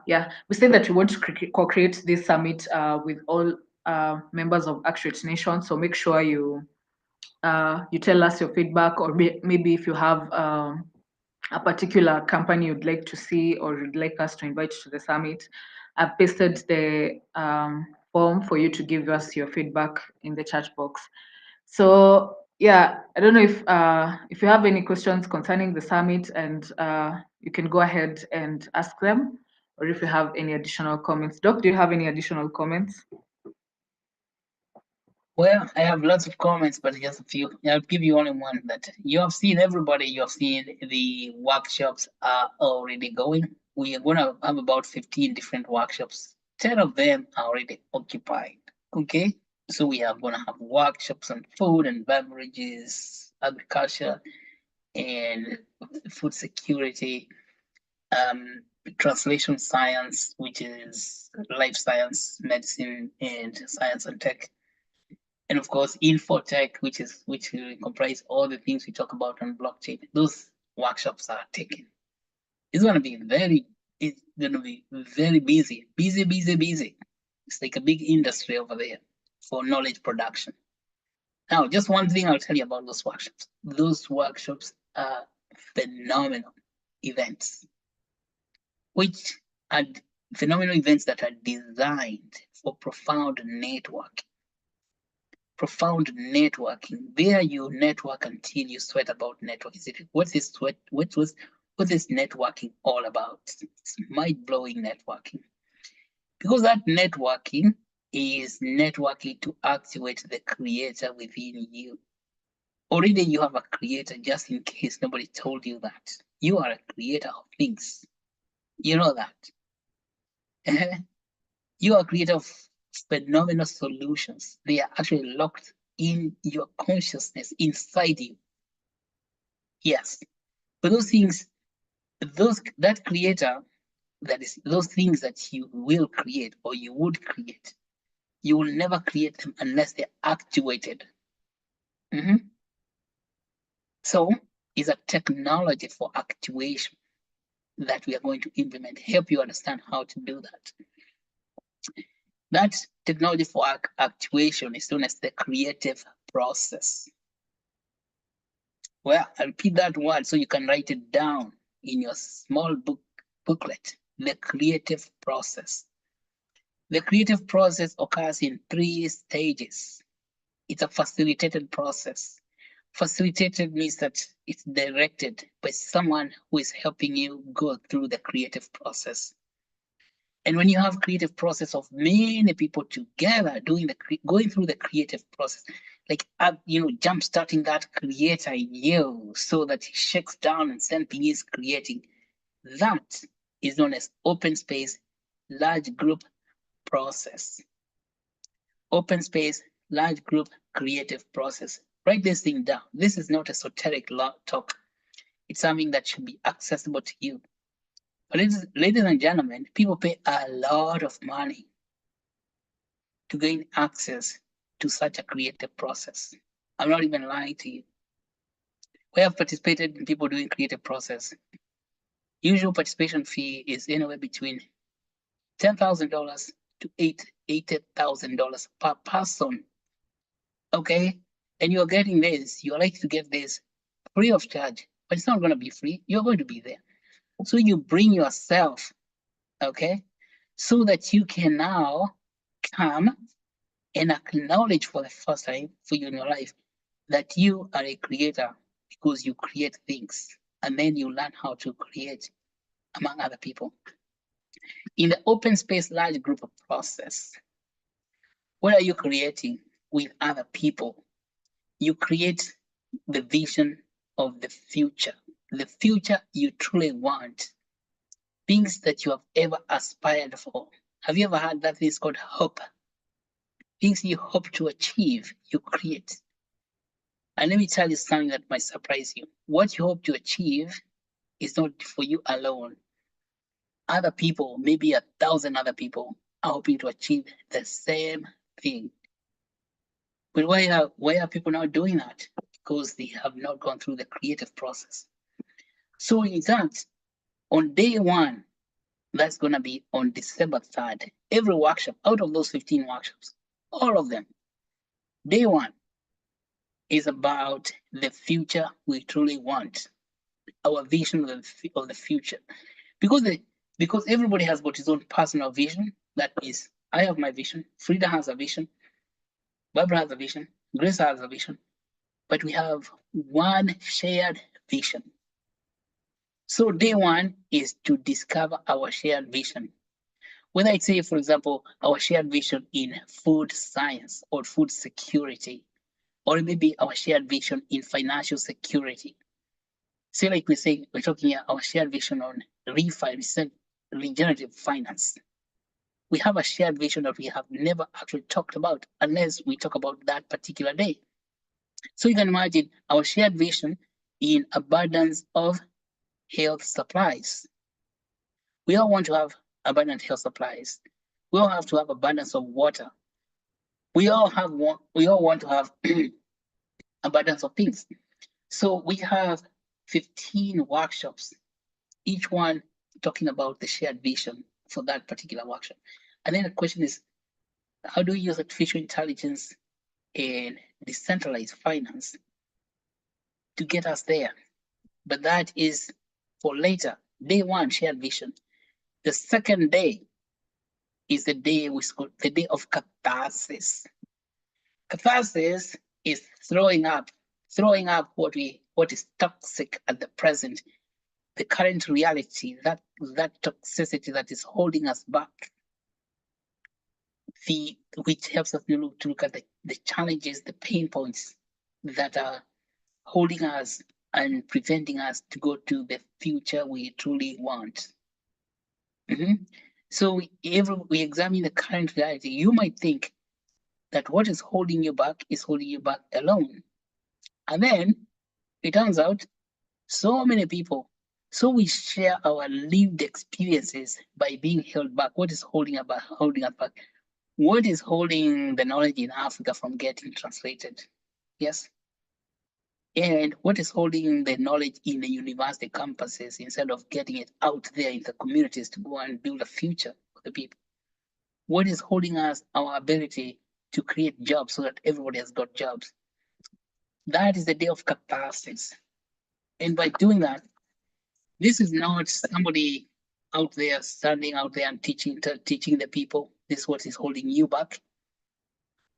yeah, we say that we want to co-create this summit with all members of Actuate Nation. So make sure you tell us your feedback, or maybe if you have a particular company you'd like to see or you'd like us to invite to the summit. I've pasted the form for you to give us your feedback in the chat box. So yeah, I don't know if you have any questions concerning the summit, and you can go ahead and ask them, or if you have any additional comments. Doc, do you have any additional comments?
Well, I have lots of comments, but just a few. I'll give you only one. That you have seen, everybody, you have seen the workshops are already going. We are going to have about 15 different workshops. 10 of them are already occupied. Okay. So we are going to have workshops on food and beverages, agriculture, and food security, translation science, which is life science, medicine, and science and tech. And of course, Infotech, which will comprise all the things we talk about on blockchain. Those workshops are taken. It's going to be very busy. It's like a big industry over there for knowledge production. Now, just one thing I'll tell you about those workshops. Those workshops are phenomenal events, which are phenomenal events that are designed for profound networking. There you network until you sweat about network. What is sweat? What what is networking all about? It's mind-blowing networking. Because that networking is networking to activate the creator within you. Already you have a creator, just in case nobody told you that. You are a creator of things. You know that. You are a creator of phenomenal solutions. They are actually locked in your consciousness inside you. Yes. But those things, that creator, that is those things that you will create or you would create, you will never create them unless they're actuated. So it's a technology for actuation that we are going to implement, help you understand how to do that. That technology for actuation is known as the creative process. Well, I repeat that word so you can write it down in your small booklet, the creative process. The creative process occurs in 3 stages. It's a facilitated process. Facilitated means that it's directed by someone who is helping you go through the creative process. And when you have creative process of many people together going through the creative process, like jump starting that creator in you so that he shakes down and something is creating, that is known as open space large group process. Open space large group creative process. Write this thing down. This is not esoteric talk. It's something that should be accessible to you. Ladies and gentlemen, people pay a lot of money to gain access to such a creative process. I'm not even lying to you. We have participated in people doing creative process. Usual participation fee is anywhere between $10,000 to $80,000 per person. Okay, and you're getting this. You're likely to get this free of charge, but it's not going to be free. You're going to be there. So you bring yourself, okay, so that you can now come and acknowledge for the first time for you in your life that you are a creator because you create things, and then you learn how to create among other people. In the open space large group process, what are you creating with other people? You create the vision of the future you truly want, things that you have ever aspired for. Have you ever heard that thing is called hope? Things you hope to achieve, you create. And let me tell you something that might surprise you. What you hope to achieve is not for you alone. Other people, maybe 1,000 other people, are hoping to achieve the same thing. But why are people not doing that? Because they have not gone through the creative process. So in that, on day 1, that's going to be on December 3rd, every workshop, out of those 15 workshops, all of them, day 1 is about the future we truly want, our vision of the future. Because everybody has got his own personal vision. That is, I have my vision, Frida has a vision, Barbara has a vision, Grace has a vision, but we have one shared vision. So day 1 is to discover our shared vision. Whether it's, say, for example, our shared vision in food science or food security, or maybe our shared vision in financial security. Say, like we're talking here, our shared vision on regenerative finance. We have a shared vision that we have never actually talked about unless we talk about that particular day. So you can imagine our shared vision in abundance of health supplies. We all want to have abundant health supplies. We all have to have abundance of water. We all want to have abundance of things. So we have 15 workshops, each one talking about the shared vision for that particular workshop. And then the question is, how do we use artificial intelligence and decentralized finance to get us there? But that is for later. Day 1, shared vision. The second day is the day the day of catharsis. Catharsis is throwing up what is toxic at the present the current reality, that toxicity that is holding us back, which helps us to look at the challenges, the pain points that are holding us and preventing us to go to the future we truly want. So we examine the current reality. You might think that what is holding you back is holding you back alone. And then it turns out so many people, so we share our lived experiences by being held back. What is holding us back? What is holding the knowledge in Africa from getting translated? Yes. And what is holding the knowledge in the university campuses instead of getting it out there in the communities to go and build a future for the people? What is holding us, our ability to create jobs so that everybody has got jobs? That is the day of catharsis. And by doing that, this is not somebody out there standing out there and teaching the people this is what is holding you back.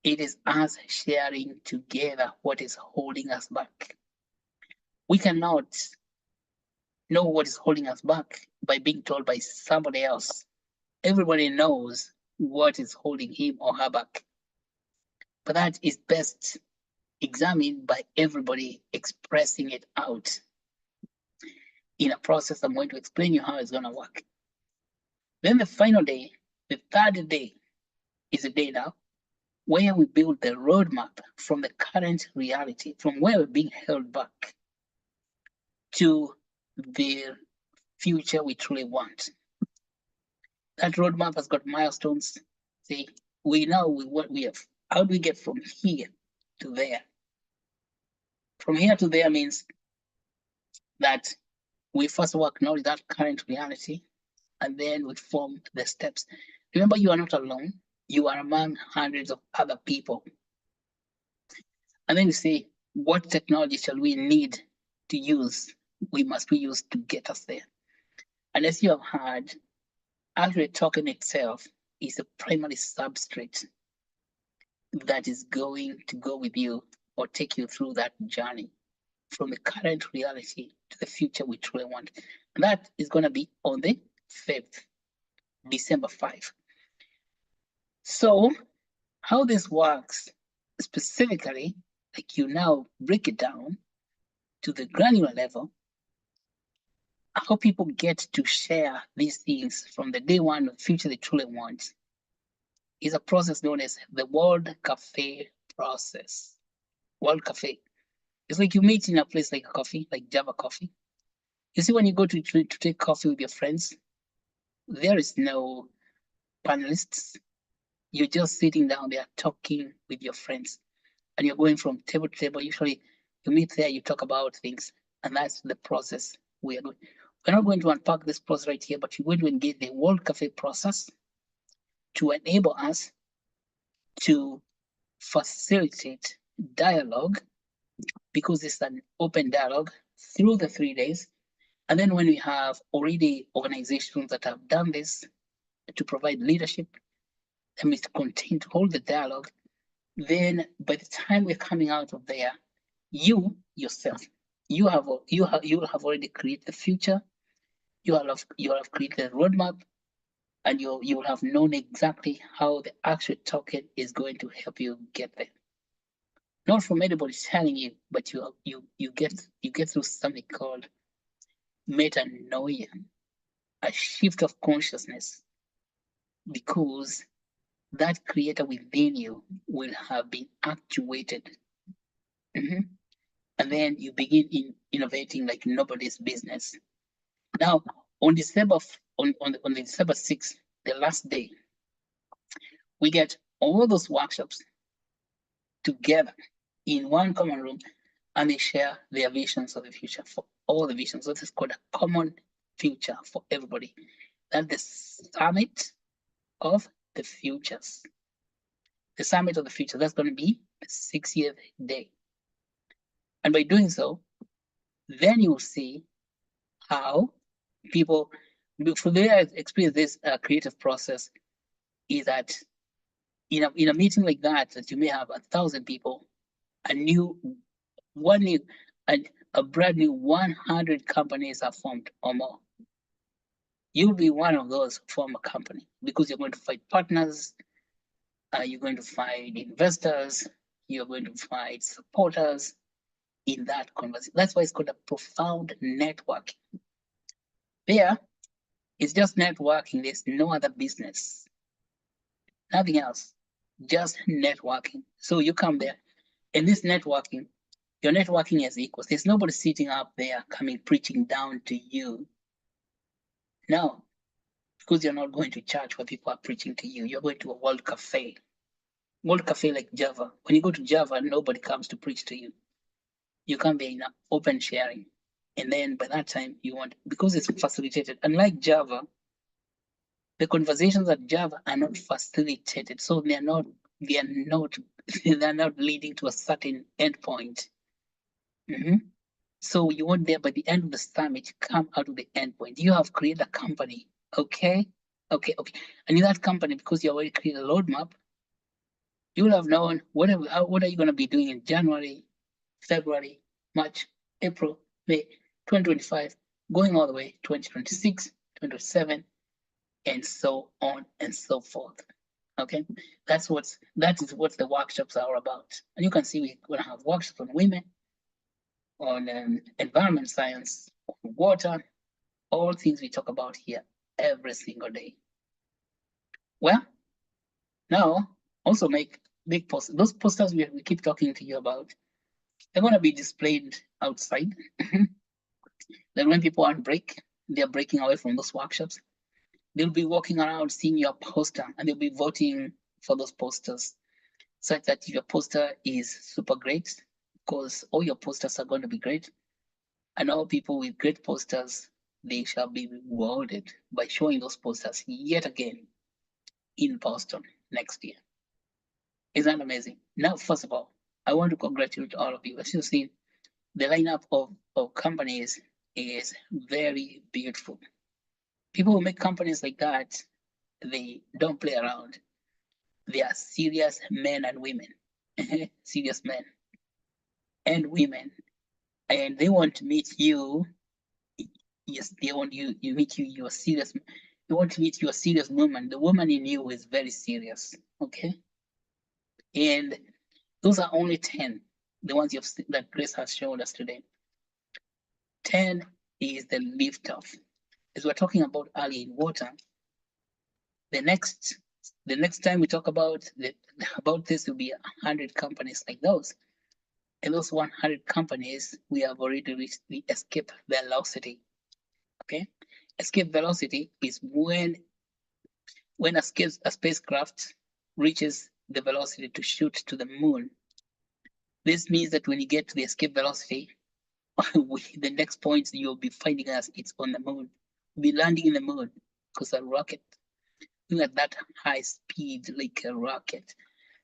It is us sharing together what is holding us back. We cannot know what is holding us back by being told by somebody else. Everybody knows what is holding him or her back. But that is best examined by everybody expressing it out in a process I'm going to explain you how it's going to work. Then the final day, the third day, is a day now where we build the roadmap from the current reality, from where we're being held back to the future we truly want. That roadmap has got milestones. See, we know what we have. How do we get from here to there? From here to there means that we first work now with that current reality, and then we form the steps. Remember, you are not alone. You are among hundreds of other people. And then you say, what technology shall we need to use? We use to get us there. And as you have heard, Actuate token itself is a primary substrate that is going to go with you or take you through that journey from the current reality to the future we truly want. And that is going to be on the 5th, December 5. So how this works specifically, like you now break it down to the granular level, how people get to share these things from the day one of the future they truly want is a process known as the World Cafe process. World Cafe. It's like you meet in a place like a coffee, like Java Coffee. You see, when you go to take coffee with your friends, there is no panelists. You're just sitting down there talking with your friends, and you're going from table to table. Usually you meet there, you talk about things, and that's the process we are doing. We're not going to unpack this process right here, but you're going to engage the World Cafe process to enable us to facilitate dialogue, because it's an open dialogue through the 3 days. And then when we have already organizations that have done this to provide leadership, that means to continue to hold the dialogue, then by the time we're coming out of there, you yourself, you have already created the future. You have created a roadmap, and you will have known exactly how the Actuate token is going to help you get there. Not from anybody telling you, but you get through something called metanoia, a shift of consciousness, because that creator within you will have been actuated. And then you begin innovating like nobody's business. Now, on December 6th, the last day, we get all those workshops together in one common room, and they share their visions of the future for all the visions. So this is called a common future for everybody. That's the summit of the futures. The summit of the future, that's going to be the 60th day. And by doing so, then you will see how people, for their experience this creative process, is that in a meeting like that you may have 1,000 people, and a brand new 100 companies are formed or more. You'll be one of those who form a company because you're going to find partners, you're going to find investors, you're going to find supporters in that conversation. That's why it's called a profound networking. There, it's just networking. There's no other business, nothing else, just networking. So you come there, and this networking, you're networking as equals. There's nobody sitting up there coming preaching down to you. No, because you're not going to church where people are preaching to you. You're going to a World Cafe. World Cafe like Java. When you go to Java, nobody comes to preach to you. You come there in an open sharing. And then by that time, you want, because it's facilitated, unlike Java, the conversations at Java are not facilitated. So they're not leading to a certain endpoint. So you want there by the end of the summit, come out of the endpoint. You have created a company, okay? Okay. And in that company, because you already created a roadmap, you will have known what are you going to be doing in January, February, March, April, May, 2025, going all the way 2026, 2027, and so on and so forth. Okay, that is what the workshops are about. And you can see we're going to have workshops on women, on environment science, on water, all things we talk about here every single day. Well, now also make big posters. Those posters we keep talking to you about, they're going to be displayed outside. Then when people are on break, they're breaking away from those workshops, they'll be walking around seeing your poster and they'll be voting for those posters, such that if your poster is super great, because all your posters are going to be great, and all people with great posters, they shall be rewarded by showing those posters yet again in Boston next year. Isn't that amazing? Now, first of all, I want to congratulate all of you. As you've seen, the lineup of companies is very beautiful. People who make companies like that, they don't play around. They are serious men and women, serious men and women, and they want to meet you. Yes, they want you meet you. You're serious. They want to meet you, a serious woman. The woman in you is very serious. Okay, and those are only 10. The ones that Grace has shown us today. 10 is the lift off. As we're talking about early in water, the next time we talk about this will be 100 companies like those. And those 100 companies, we have already reached the escape velocity. Okay, escape velocity is when a spacecraft reaches the velocity to shoot to the moon. This means that when you get to the escape velocity, the next point you'll be finding us, it's on the moon. We'll be landing in the moon because a rocket, at that high speed like a rocket.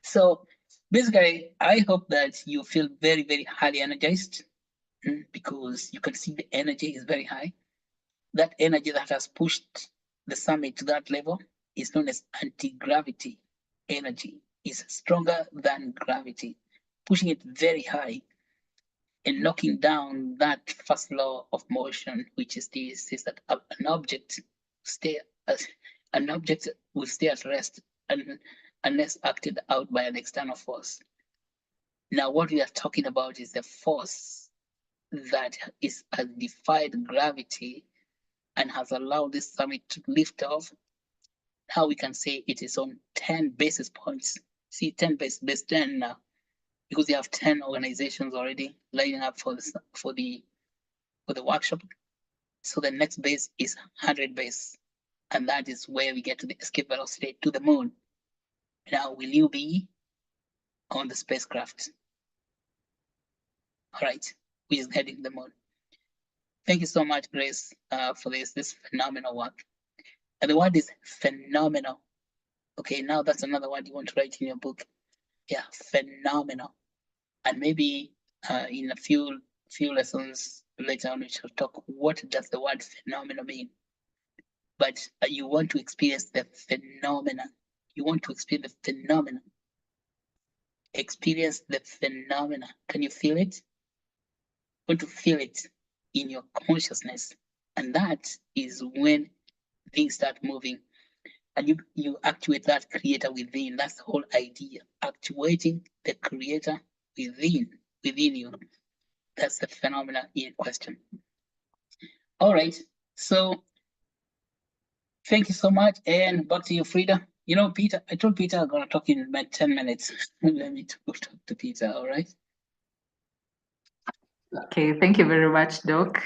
So basically, I hope that you feel very, very highly energized because you can see the energy is very high. That energy that has pushed the summit to that level is known as anti-gravity energy. It's stronger than gravity, pushing it very high and knocking down that first law of motion, which is that an object will stay at rest unless acted out by an external force. Now, what we are talking about is the force that has defied gravity and has allowed this summit to lift off. Now we can say it is on 10 basis points. See, 10 base 10 now, because you have 10 organizations already lining up for the workshop. So the next base is 100 base, and that is where we get to the escape velocity to the moon. Now, will you be on the spacecraft? All right, we is heading to the moon. Thank you so much, Grace, for this phenomenal work. And the word is phenomenal. Okay, now that's another word you want to write in your book. Yeah, phenomenal. And maybe in a few lessons later on, we shall talk what does the word phenomenal mean. But you want to experience the phenomena. You want to experience the phenomena. Experience the phenomena. Can you feel it? going to feel it in your consciousness. And that is when things start moving. And you actuate that creator within. That's the whole idea. Actuating the creator within you. That's the phenomena in question. All right. So thank you so much. And back to you, Frida. You know, Peter, I told Peter I'm going to talk in about 10 minutes. Let me go talk to Peter. All right.
Okay, thank you very much, Doc.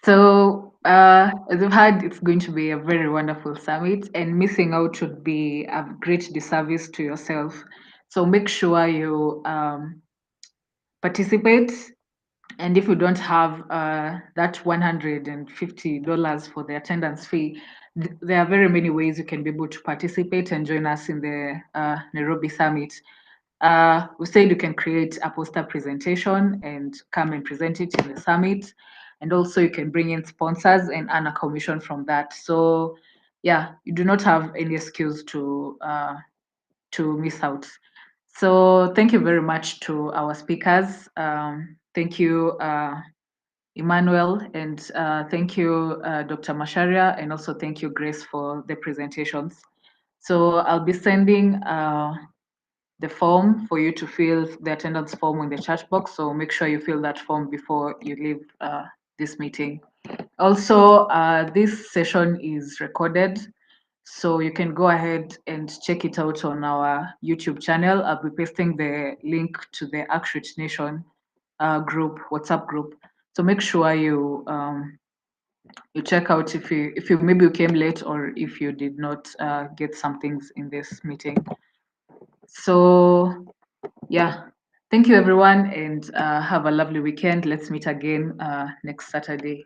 So, as you've heard, it's going to be a very wonderful summit, and missing out would be a great disservice to yourself. So, make sure you participate. And if you don't have that $150 for the attendance fee, there are very many ways you can be able to participate and join us in the Nairobi Summit. We said you can create a poster presentation and come and present it in the summit. And also you can bring in sponsors and earn a commission from that. So yeah, you do not have any excuse to miss out. So thank you very much to our speakers. Thank you, Emmanuel, and thank you, Dr. Masharia, and also thank you, Grace, for the presentations. So I'll be sending the form for you to fill, the attendance form in the chat box. So make sure you fill that form before you leave this meeting. Also, this session is recorded, so you can go ahead and check it out on our YouTube channel. I'll be pasting the link to the Actuate Nation group, WhatsApp group. So make sure you check out if you maybe you came late or if you did not get some things in this meeting. So yeah, thank you everyone, and have a lovely weekend. Let's meet again next Saturday.